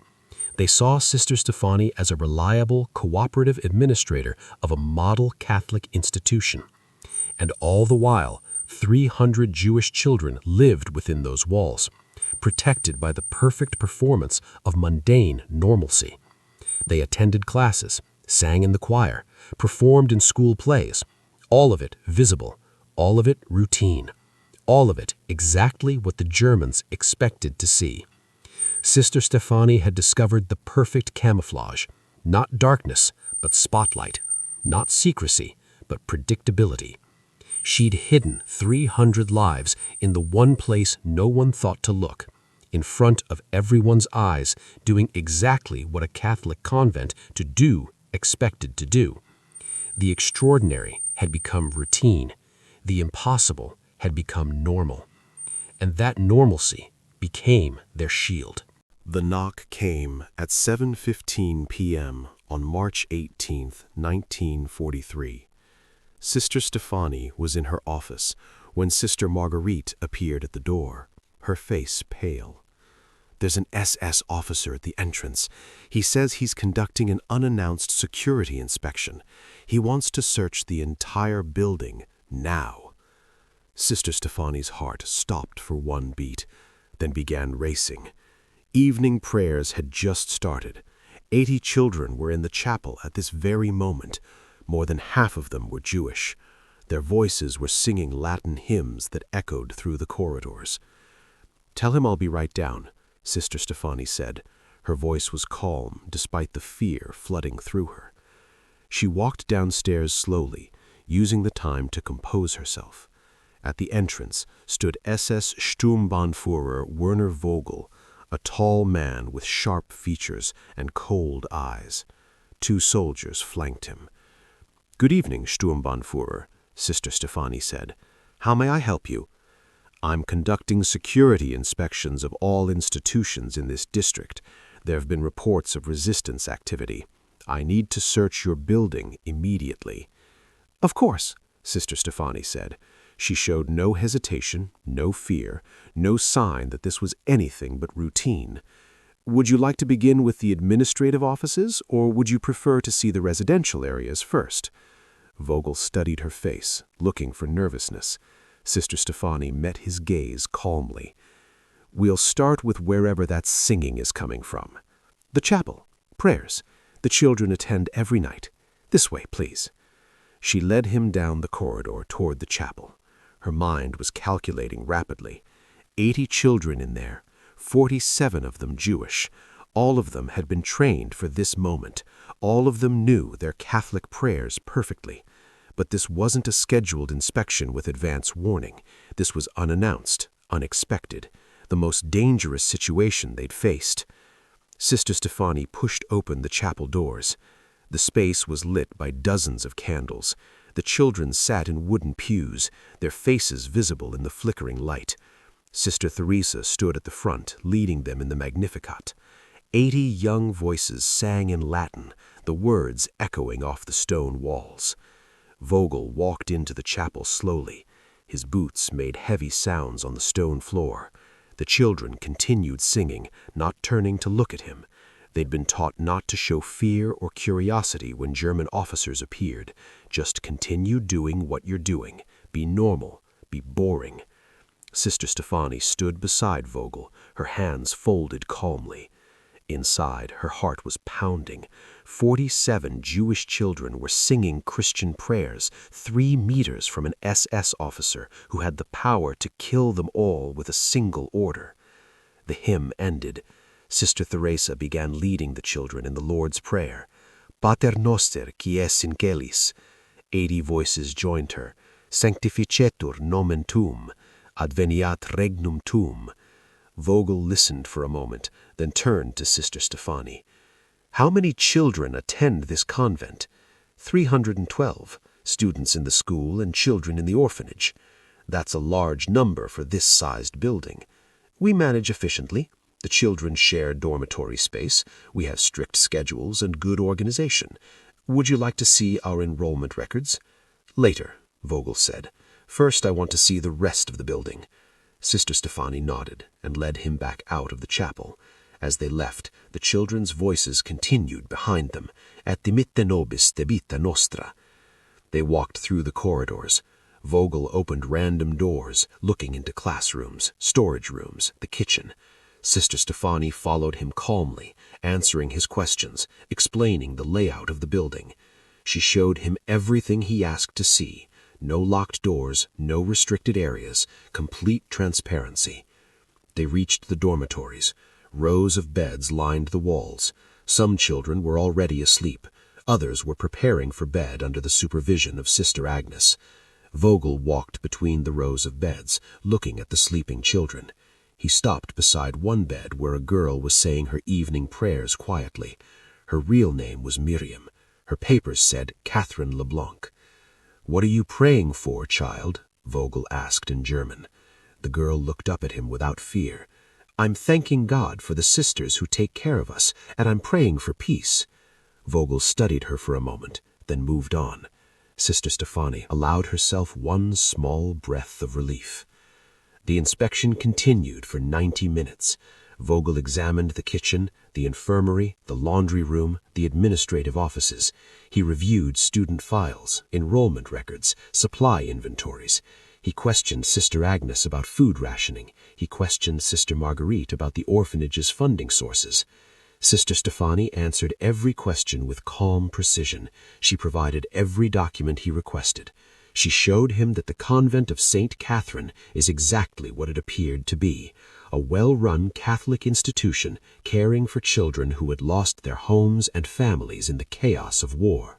They saw Sister Stefanie as a reliable, cooperative administrator of a model Catholic institution. And all the while, 300 Jewish children lived within those walls, protected by the perfect performance of mundane normalcy. They attended classes, sang in the choir, performed in school plays, all of it visible, all of it routine, all of it exactly what the Germans expected to see. Sister Stefanie had discovered the perfect camouflage, not darkness, but spotlight, not secrecy, but predictability. She'd hidden 300 lives in the one place no one thought to look, in front of everyone's eyes, doing exactly what a Catholic convent to do expected to do. The extraordinary had become routine. The impossible had become normal. And that normalcy became their shield. The knock came at 7:15 p.m. on March 18, 1943. Sister Stefanie was in her office when Sister Marguerite appeared at the door, her face pale. "There's an SS officer at the entrance. He says he's conducting an unannounced security inspection. He wants to search the entire building now." Sister Stefanie's heart stopped for one beat, then began racing. Evening prayers had just started. 80 children were in the chapel at this very moment. More than half of them were Jewish. Their voices were singing Latin hymns that echoed through the corridors. "Tell him I'll be right down," Sister Stefanie said. Her voice was calm, despite the fear flooding through her. She walked downstairs slowly, using the time to compose herself. At the entrance stood SS Sturmbannführer Werner Vogel, a tall man with sharp features and cold eyes. 2 soldiers flanked him. "Good evening, Sturmbannführer," Sister Stefanie said. "How may I help you?" "I'm conducting security inspections of all institutions in this district. There have been reports of resistance activity. I need to search your building immediately." "Of course," Sister Stefanie said. She showed no hesitation, no fear, no sign that this was anything but routine. "Would you like to begin with the administrative offices, or would you prefer to see the residential areas first?" Vogel studied her face, looking for nervousness. Sister Stefanie met his gaze calmly. "We'll start with wherever that singing is coming from. The chapel, prayers. The children attend every night. This way, please." She led him down the corridor toward the chapel. Her mind was calculating rapidly. 80 children in there, 47 of them Jewish. All of them had been trained for this moment. All of them knew their Catholic prayers perfectly. But this wasn't a scheduled inspection with advance warning. This was unannounced, unexpected, the most dangerous situation they'd faced. Sister Stefanie pushed open the chapel doors. The space was lit by dozens of candles. The children sat in wooden pews, their faces visible in the flickering light. Sister Theresa stood at the front, leading them in the Magnificat. 80 young voices sang in Latin, the words echoing off the stone walls. Vogel walked into the chapel slowly. His boots made heavy sounds on the stone floor. The children continued singing, not turning to look at him. They'd been taught not to show fear or curiosity when German officers appeared. Just continue doing what you're doing. Be normal. Be boring. Sister Stefanie stood beside Vogel, her hands folded calmly. Inside, her heart was pounding. 47 Jewish children were singing Christian prayers 3 meters from an SS officer who had the power to kill them all with a single order. The hymn ended. Sister Theresa began leading the children in the Lord's Prayer. Pater noster, qui es in celis. 80 voices joined her. Sanctificetur nomen tuum. Adveniat regnum tuum. Vogel listened for a moment, then turned to Sister Stefanie. How many children attend this convent? 312, students in the school and children in the orphanage. That's a large number for this sized building. We manage efficiently. The children share dormitory space. We have strict schedules and good organization. Would you like to see our enrollment records? Later, Vogel said. First, I want to see the rest of the building. Sister Stefanie nodded and led him back out of the chapel. As they left, the children's voices continued behind them, et dimitte nobis debita nostra. They walked through the corridors. Vogel opened random doors, looking into classrooms, storage rooms, the kitchen. Sister Stefanie followed him calmly, answering his questions, explaining the layout of the building. She showed him everything he asked to see. No locked doors, no restricted areas, complete transparency. They reached the dormitories. Rows of beds lined the walls. Some children were already asleep. Others were preparing for bed under the supervision of Sister Agnes. Vogel walked between the rows of beds, looking at the sleeping children. He stopped beside one bed where a girl was saying her evening prayers quietly. Her real name was Miriam. Her papers said Catherine LeBlanc. "What are you praying for, child?" Vogel asked in German. The girl looked up at him without fear. "I'm thanking God for the sisters who take care of us, and I'm praying for peace." Vogel studied her for a moment, then moved on. Sister Stefanie allowed herself one small breath of relief. The inspection continued for 90 minutes. Vogel examined the kitchen, the infirmary, the laundry room, the administrative offices. He reviewed student files, enrollment records, supply inventories. He questioned Sister Agnes about food rationing. He questioned Sister Marguerite about the orphanage's funding sources. Sister Stefanie answered every question with calm precision. She provided every document he requested. She showed him that the convent of St. Catherine is exactly what it appeared to be, a well-run Catholic institution caring for children who had lost their homes and families in the chaos of war.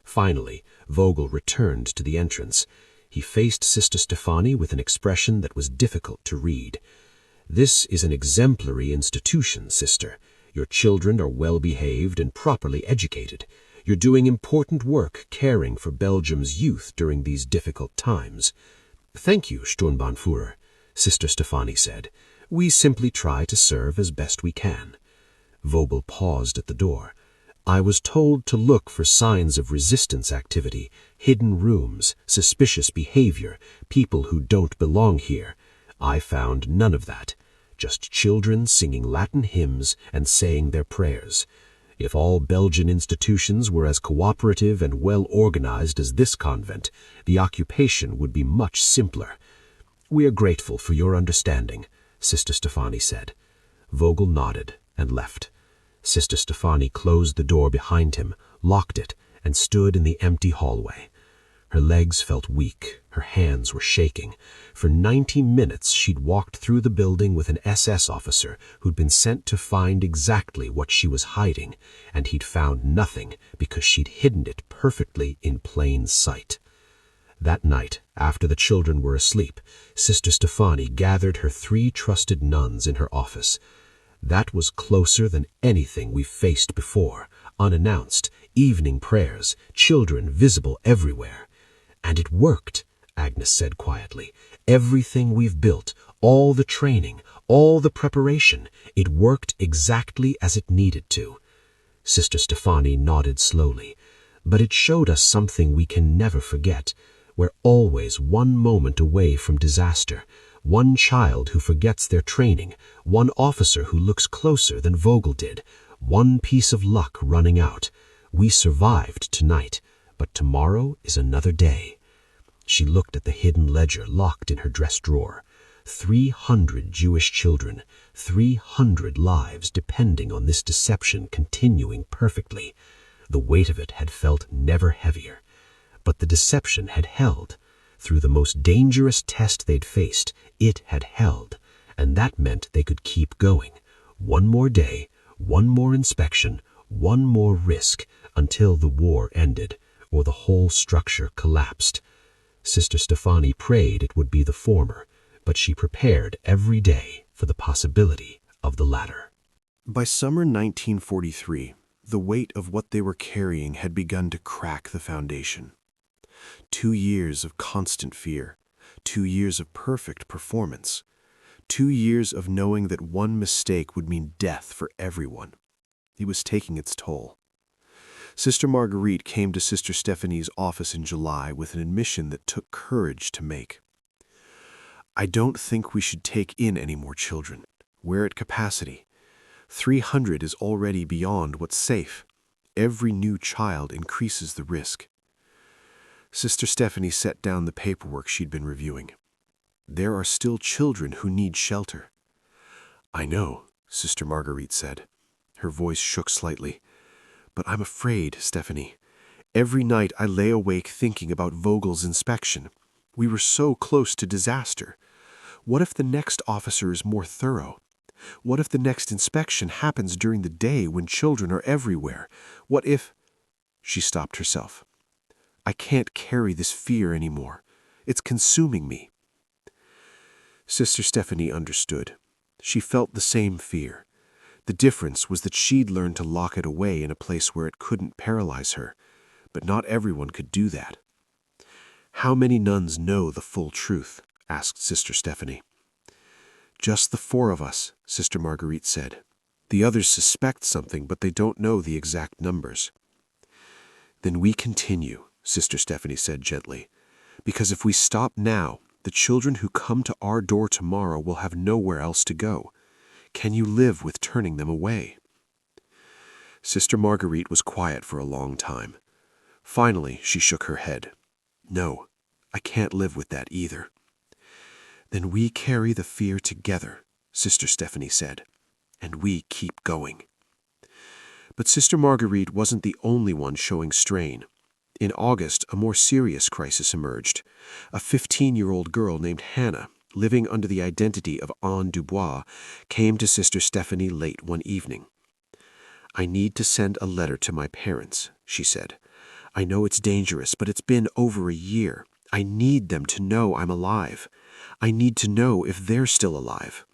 Finally, Vogel returned to the entrance. He faced Sister Stefanie with an expression that was difficult to read. "This is an exemplary institution, sister. Your children are well-behaved and properly educated. You're doing important work caring for Belgium's youth during these difficult times." "Thank you, Sturmbannführer," Sister Stefanie said. "We simply try to serve as best we can." Vogel paused at the door. "I was told to look for signs of resistance activity, hidden rooms, suspicious behavior, people who don't belong here. I found none of that. Just children singing Latin hymns and saying their prayers. If all Belgian institutions were as cooperative and well-organized as this convent, the occupation would be much simpler. We are grateful for your understanding," Sister Stefanie said. Vogel nodded and left. Sister Stefanie closed the door behind him, locked it, and stood in the empty hallway. Her legs felt weak, her hands were shaking. For 90 minutes she'd walked through the building with an SS officer who'd been sent to find exactly what she was hiding, and he'd found nothing because she'd hidden it perfectly in plain sight. That night, after the children were asleep, Sister Stefanie gathered her 3 trusted nuns in her office. That was closer than anything we've faced before, unannounced, evening prayers, children visible everywhere. "And it worked," Agnes said quietly. "Everything we've built, all the training, all the preparation, it worked exactly as it needed to." Sister Stefanie nodded slowly. "But it showed us something we can never forget. We're always one moment away from disaster. One child who forgets their training, one officer who looks closer than Vogel did, one piece of luck running out. We survived tonight, but tomorrow is another day." She looked at the hidden ledger locked in her dress drawer. 300 Jewish children, 300 lives depending on this deception continuing perfectly. The weight of it had felt never heavier. But the deception had held. Through the most dangerous test they'd faced, it had held. And that meant they could keep going. One more day, one more inspection, one more risk, until the war ended, or the whole structure collapsed. Sister Stefanie prayed it would be the former, but she prepared every day for the possibility of the latter. By summer 1943, the weight of what they were carrying had begun to crack the foundation. 2 years of constant fear, 2 years of perfect performance, 2 years of knowing that one mistake would mean death for everyone. It was taking its toll. Sister Marguerite came to Sister Stefanie's office in July with an admission that took courage to make. "I don't think we should take in any more children. We're at capacity. 300 is already beyond what's safe. Every new child increases the risk." Sister Stefanie set down the paperwork she'd been reviewing. "There are still children who need shelter." "I know," Sister Marguerite said. Her voice shook slightly. "But I'm afraid, Stefanie. Every night I lay awake thinking about Vogel's inspection. We were so close to disaster. What if the next officer is more thorough? What if the next inspection happens during the day when children are everywhere? What if—" She stopped herself. "I can't carry this fear anymore. It's consuming me." Sister Stefanie understood. She felt the same fear. The difference was that she'd learned to lock it away in a place where it couldn't paralyze her, but not everyone could do that. "How many nuns know the full truth?" asked Sister Stefanie. "Just the 4 of us," Sister Marguerite said. "The others suspect something, but they don't know the exact numbers." "Then we continue," Sister Stefanie said gently, "because if we stop now, the children who come to our door tomorrow will have nowhere else to go. Can you live with turning them away?" Sister Marguerite was quiet for a long time. Finally, she shook her head. "No, I can't live with that either." "Then we carry the fear together," Sister Stefanie said, "and we keep going." But Sister Marguerite wasn't the only one showing strain. In August, a more serious crisis emerged. A 15-year-old girl named Hannah, living under the identity of Anne Dubois, came to Sister Stefanie late one evening. "I need to send a letter to my parents," she said. "I know it's dangerous, but it's been over a year. I need them to know I'm alive. I need to know if they're still alive."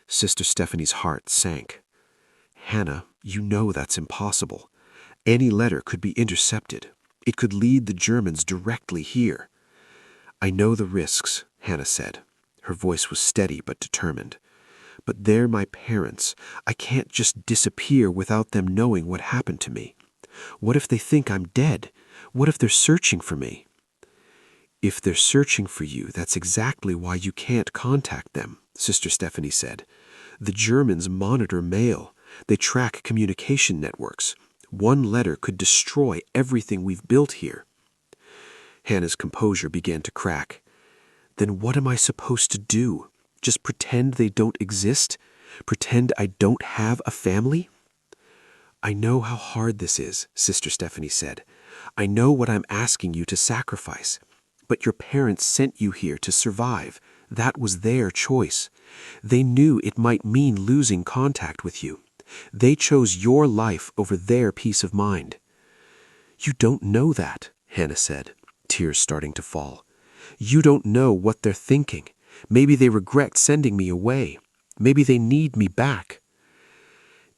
Sister Stefanie's heart sank. "Hannah, you know that's impossible. Any letter could be intercepted. It could lead the Germans directly here." "I know the risks," Hannah said. Her voice was steady but determined. "But they're my parents. I can't just disappear without them knowing what happened to me. What if they think I'm dead? What if they're searching for me?" "If they're searching for you, that's exactly why you can't contact them," Sister Stefanie said. "The Germans monitor mail. They track communication networks. One letter could destroy everything we've built here." Hannah's composure began to crack. "Then what am I supposed to do? Just pretend they don't exist? Pretend I don't have a family?" "I know how hard this is," Sister Stefanie said. "I know what I'm asking you to sacrifice. But your parents sent you here to survive. That was their choice. They knew it might mean losing contact with you. They chose your life over their peace of mind." "You don't know that," Hannah said, tears starting to fall. "You don't know what they're thinking. Maybe they regret sending me away. Maybe they need me back."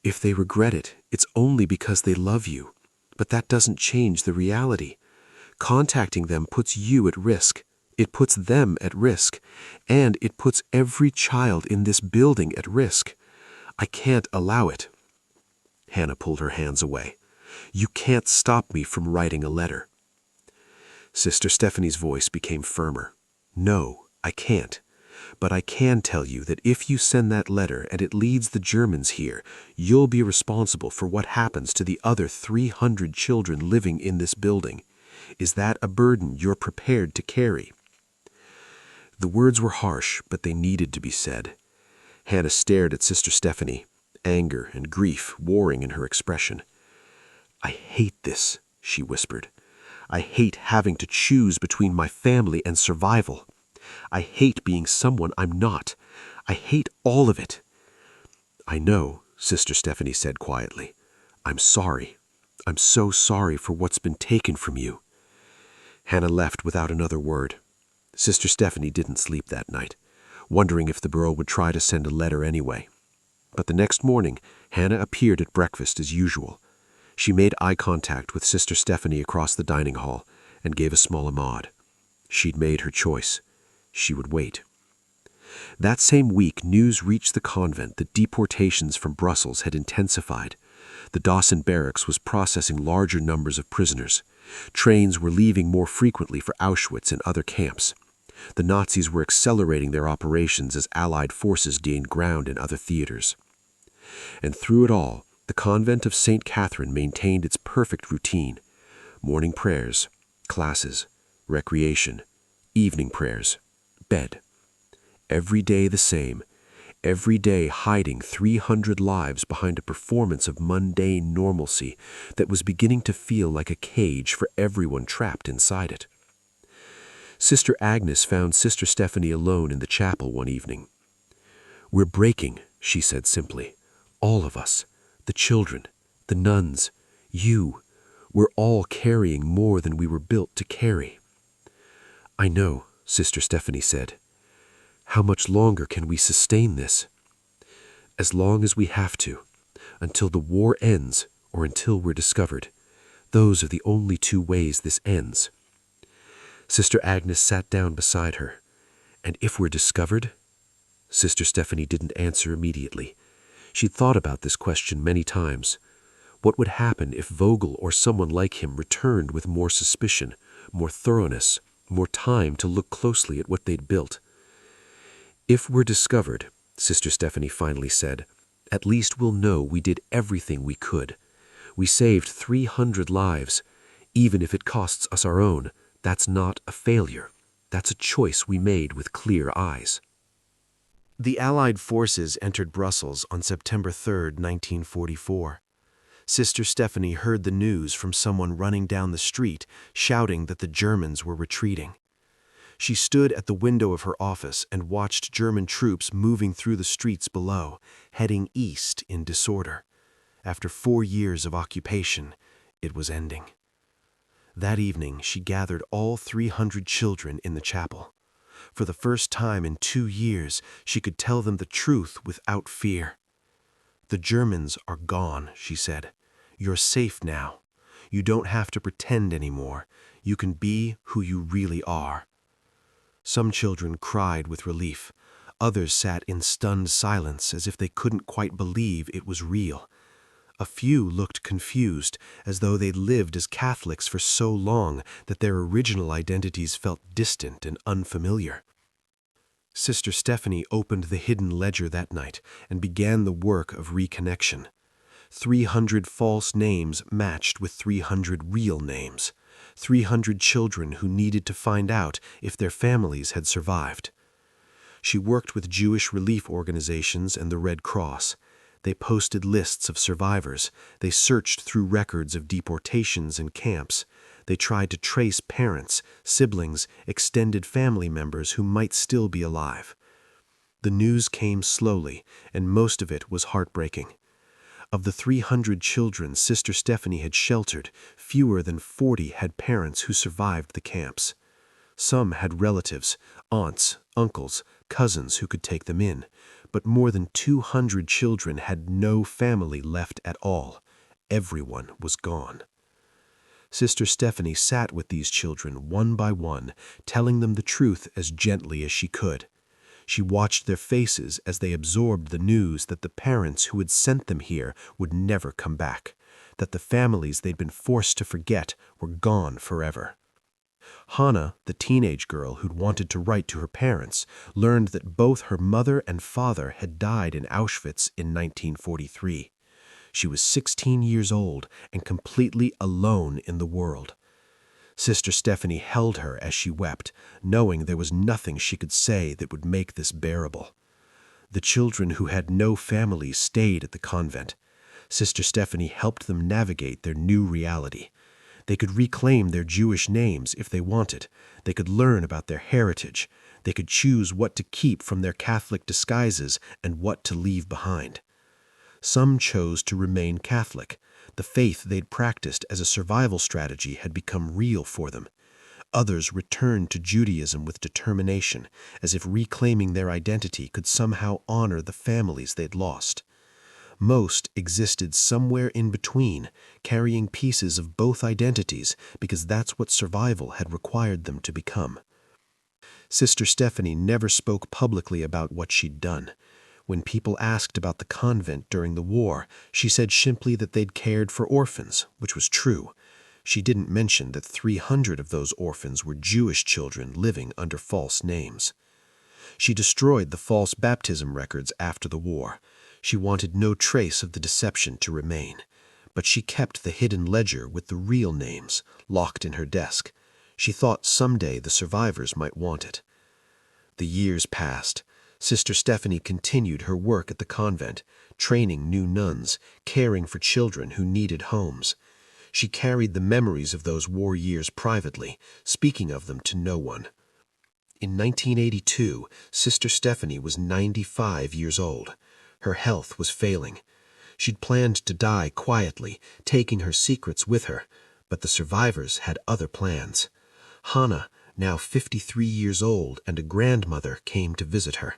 "If they regret it, it's only because they love you. But that doesn't change the reality. Contacting them puts you at risk. It puts them at risk. And it puts every child in this building at risk. I can't allow it." Hannah pulled her hands away. "You can't stop me from writing a letter." Sister Stefanie's voice became firmer. "No, I can't. But I can tell you that if you send that letter and it leads the Germans here, you'll be responsible for what happens to the other 300 children living in this building. Is that a burden you're prepared to carry?" The words were harsh, but they needed to be said. Hannah stared at Sister Stefanie, anger and grief warring in her expression. "I hate this," she whispered. "I hate having to choose between my family and survival. I hate being someone I'm not. I hate all of it." "I know," Sister Stefanie said quietly. "I'm sorry. I'm so sorry for what's been taken from you." Hannah left without another word. Sister Stefanie didn't sleep that night, wondering if the girl would try to send a letter anyway. But the next morning, Hannah appeared at breakfast as usual. She made eye contact with Sister Stefanie across the dining hall and gave a small nod. She'd made her choice. She would wait. That same week, news reached the convent that deportations from Brussels had intensified. The Dawson Barracks was processing larger numbers of prisoners. Trains were leaving more frequently for Auschwitz and other camps. The Nazis were accelerating their operations as Allied forces gained ground in other theaters. And through it all, the convent of St. Catherine maintained its perfect routine: morning prayers, classes, recreation, evening prayers, bed. Every day the same, every day hiding 300 lives behind a performance of mundane normalcy that was beginning to feel like a cage for everyone trapped inside it. Sister Agnes found Sister Stefanie alone in the chapel one evening. "We're breaking," she said simply. "All of us, the children, the nuns, you, we're all carrying more than we were built to carry." "I know," Sister Stefanie said. "How much longer can we sustain this?" "As long as we have to, until the war ends or until we're discovered. Those are the only two ways this ends." Sister Agnes sat down beside her. "And if we're discovered?" Sister Stefanie didn't answer immediately. She'd thought about this question many times. What would happen if Vogel or someone like him returned with more suspicion, more thoroughness, more time to look closely at what they'd built? "If we're discovered," Sister Stefanie finally said, "at least we'll know we did everything we could. We saved 300 lives. Even if it costs us our own, that's not a failure. That's a choice we made with clear eyes." The Allied forces entered Brussels on September 3, 1944. Sister Stefanie heard the news from someone running down the street, shouting that the Germans were retreating. She stood at the window of her office and watched German troops moving through the streets below, heading east in disorder. After 4 years of occupation, it was ending. That evening, she gathered all 300 children in the chapel. For the first time in 2 years, she could tell them the truth without fear. "The Germans are gone," she said. "You're safe now. You don't have to pretend anymore. You can be who you really are." Some children cried with relief. Others sat in stunned silence as if they couldn't quite believe it was real. A few looked confused, as though they'd lived as Catholics for so long that their original identities felt distant and unfamiliar. Sister Stefanie opened the hidden ledger that night and began the work of reconnection. 300 false names matched with 300 real names. 300 children who needed to find out if their families had survived. She worked with Jewish relief organizations and the Red Cross. They posted lists of survivors. They searched through records of deportations and camps. They tried to trace parents, siblings, extended family members who might still be alive. The news came slowly, and most of it was heartbreaking. Of the 300 children Sister Stefanie had sheltered, fewer than 40 had parents who survived the camps. Some had relatives, aunts, uncles, cousins who could take them in, but more than 200 children had no family left at all. Everyone was gone. Sister Stefanie sat with these children one by one, telling them the truth as gently as she could. She watched their faces as they absorbed the news that the parents who had sent them here would never come back, that the families they'd been forced to forget were gone forever. Hannah, the teenage girl who'd wanted to write to her parents, learned that both her mother and father had died in Auschwitz in 1943. She was 16 years old and completely alone in the world. Sister Stefanie held her as she wept, knowing there was nothing she could say that would make this bearable. The children who had no families stayed at the convent. Sister Stefanie helped them navigate their new reality. They could reclaim their Jewish names if they wanted. They could learn about their heritage. They could choose what to keep from their Catholic disguises and what to leave behind. Some chose to remain Catholic. The faith they'd practiced as a survival strategy had become real for them. Others returned to Judaism with determination, as if reclaiming their identity could somehow honor the families they'd lost. Most existed somewhere in between, carrying pieces of both identities because that's what survival had required them to become. Sister Stefanie never spoke publicly about what she'd done. When people asked about the convent during the war, she said simply that they'd cared for orphans, which was true. She didn't mention that 300 of those orphans were Jewish children living under false names. She destroyed the false baptism records after the war. She wanted no trace of the deception to remain. But she kept the hidden ledger with the real names, locked in her desk. She thought someday the survivors might want it. The years passed. Sister Stefanie continued her work at the convent, training new nuns, caring for children who needed homes. She carried the memories of those war years privately, speaking of them to no one. In 1982, Sister Stefanie was 95 years old. Her health was failing. She'd planned to die quietly, taking her secrets with her, but the survivors had other plans. Hannah, now 53 years old and a grandmother, came to visit her.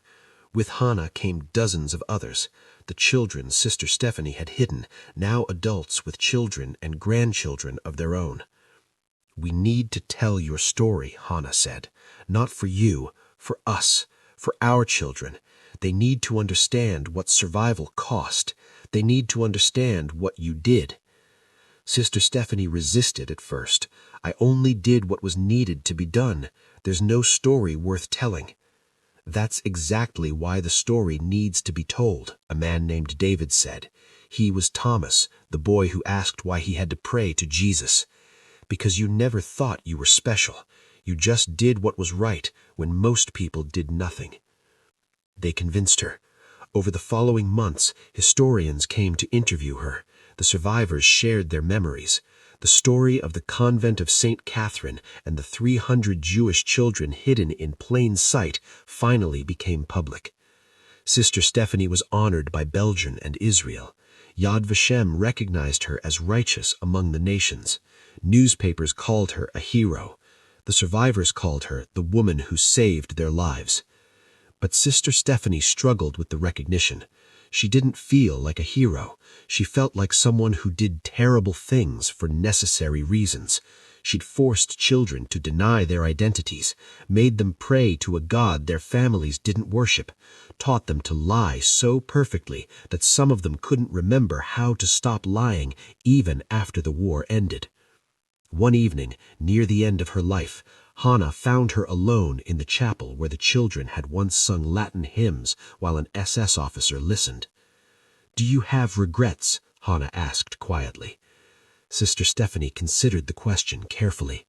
With Hannah came dozens of others, the children Sister Stefanie had hidden, now adults with children and grandchildren of their own. "We need to tell your story," Hannah said. "Not for you, for us, for our children. They need to understand what survival cost. They need to understand what you did." Sister Stefanie resisted at first. "I only did what was needed to be done. There's no story worth telling." "That's exactly why the story needs to be told," a man named David said. He was Thomas, the boy who asked why he had to pray to Jesus. "Because you never thought you were special. You just did what was right when most people did nothing." They convinced her. Over the following months, historians came to interview her. The survivors shared their memories. The story of the convent of St. Catherine and the 300 Jewish children hidden in plain sight finally became public. Sister Stefanie was honored by Belgium and Israel. Yad Vashem recognized her as righteous among the nations. Newspapers called her a hero. The survivors called her the woman who saved their lives. But Sister Stefanie struggled with the recognition. She didn't feel like a hero. She felt like someone who did terrible things for necessary reasons. She'd forced children to deny their identities, made them pray to a God their families didn't worship, taught them to lie so perfectly that some of them couldn't remember how to stop lying even after the war ended. One evening, near the end of her life, Hannah found her alone in the chapel where the children had once sung Latin hymns while an SS officer listened. "Do you have regrets?" Hannah asked quietly. Sister Stefanie considered the question carefully.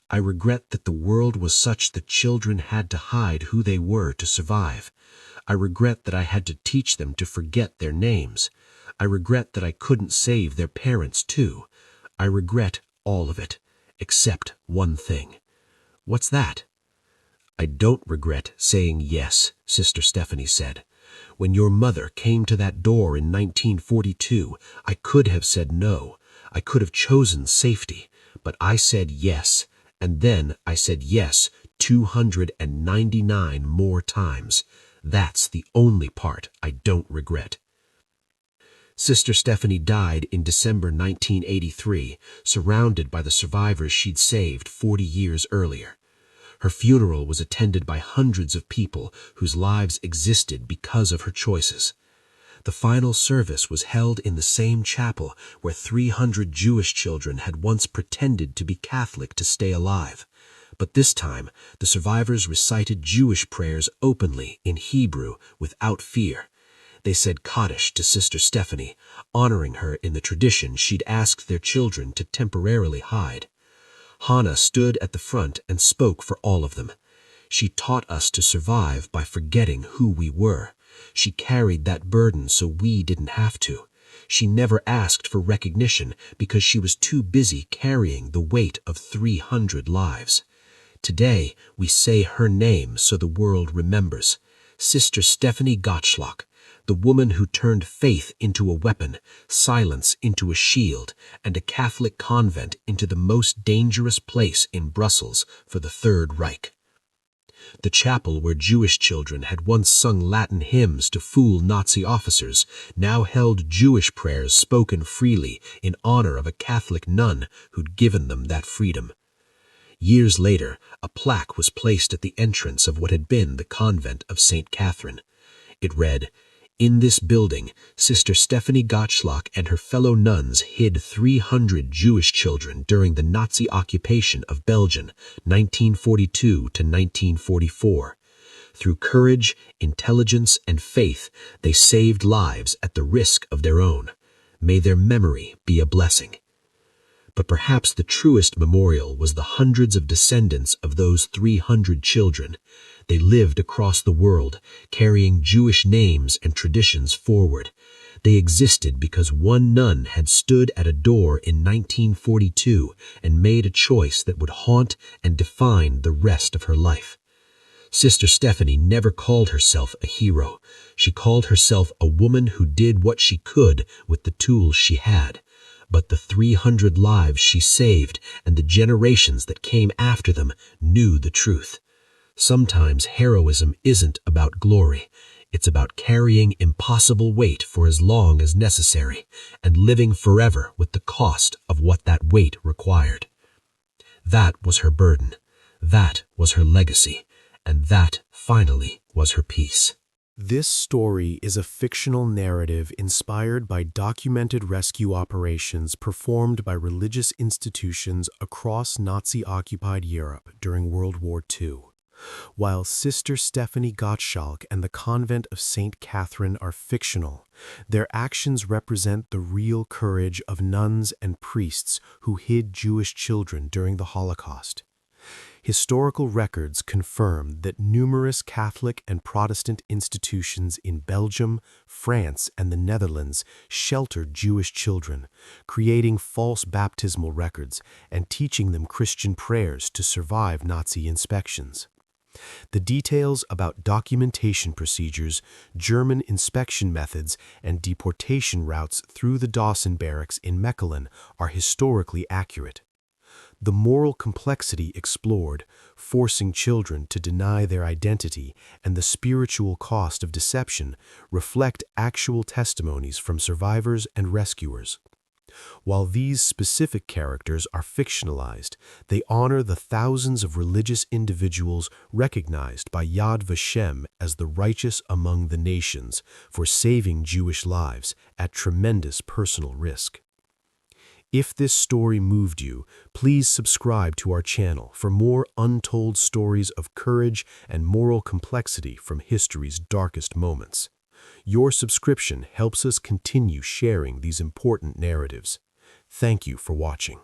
"I regret that the world was such that children had to hide who they were to survive. I regret that I had to teach them to forget their names. I regret that I couldn't save their parents too. I regret all of it, except one thing." "What's that?" "I don't regret saying yes," Sister Stefanie said. "When your mother came to that door in 1942, I could have said no. I could have chosen safety, but I said yes, and then I said yes 299 more times. That's the only part I don't regret." Sister Stefanie died in December 1983, surrounded by the survivors she'd saved 40 years earlier. Her funeral was attended by hundreds of people whose lives existed because of her choices. The final service was held in the same chapel where 300 Jewish children had once pretended to be Catholic to stay alive. But this time, the survivors recited Jewish prayers openly in Hebrew without fear. They said Kaddish to Sister Stefanie, honoring her in the tradition she'd asked their children to temporarily hide. Hannah stood at the front and spoke for all of them. She taught us to survive by forgetting who we were. She carried that burden so we didn't have to. She never asked for recognition because she was too busy carrying the weight of 300 lives. Today, we say her name so the world remembers. Sister Stefanie Gottschalk, the woman who turned faith into a weapon, silence into a shield, and a Catholic convent into the most dangerous place in Brussels for the Third Reich. The chapel where Jewish children had once sung Latin hymns to fool Nazi officers now held Jewish prayers spoken freely in honor of a Catholic nun who'd given them that freedom. Years later, a plaque was placed at the entrance of what had been the convent of St. Catherine. It read, "In this building, Sister Stefanie Gottschalk and her fellow nuns hid 300 Jewish children during the Nazi occupation of Belgium, 1942 to 1944. Through courage, intelligence, and faith, they saved lives at the risk of their own. May their memory be a blessing." But perhaps the truest memorial was the hundreds of descendants of those 300 children. They lived across the world, carrying Jewish names and traditions forward. They existed because one nun had stood at a door in 1942 and made a choice that would haunt and define the rest of her life. Sister Stefanie never called herself a hero. She called herself a woman who did what she could with the tools she had. But the 300 lives she saved and the generations that came after them knew the truth. Sometimes heroism isn't about glory. It's about carrying impossible weight for as long as necessary and living forever with the cost of what that weight required. That was her burden. That was her legacy. And that, finally, was her peace. This story is a fictional narrative inspired by documented rescue operations performed by religious institutions across Nazi-occupied Europe during World War II. While Sister Stefanie Gottschalk and the convent of St. Catherine are fictional, their actions represent the real courage of nuns and priests who hid Jewish children during the Holocaust. Historical records confirm that numerous Catholic and Protestant institutions in Belgium, France, and the Netherlands sheltered Jewish children, creating false baptismal records and teaching them Christian prayers to survive Nazi inspections. The details about documentation procedures, German inspection methods, and deportation routes through the Dawson barracks in Mechelen are historically accurate. The moral complexity explored, forcing children to deny their identity, and the spiritual cost of deception reflect actual testimonies from survivors and rescuers. While these specific characters are fictionalized, they honor the thousands of religious individuals recognized by Yad Vashem as the righteous among the nations for saving Jewish lives at tremendous personal risk. If this story moved you, please subscribe to our channel for more untold stories of courage and moral complexity from history's darkest moments. Your subscription helps us continue sharing these important narratives. Thank you for watching.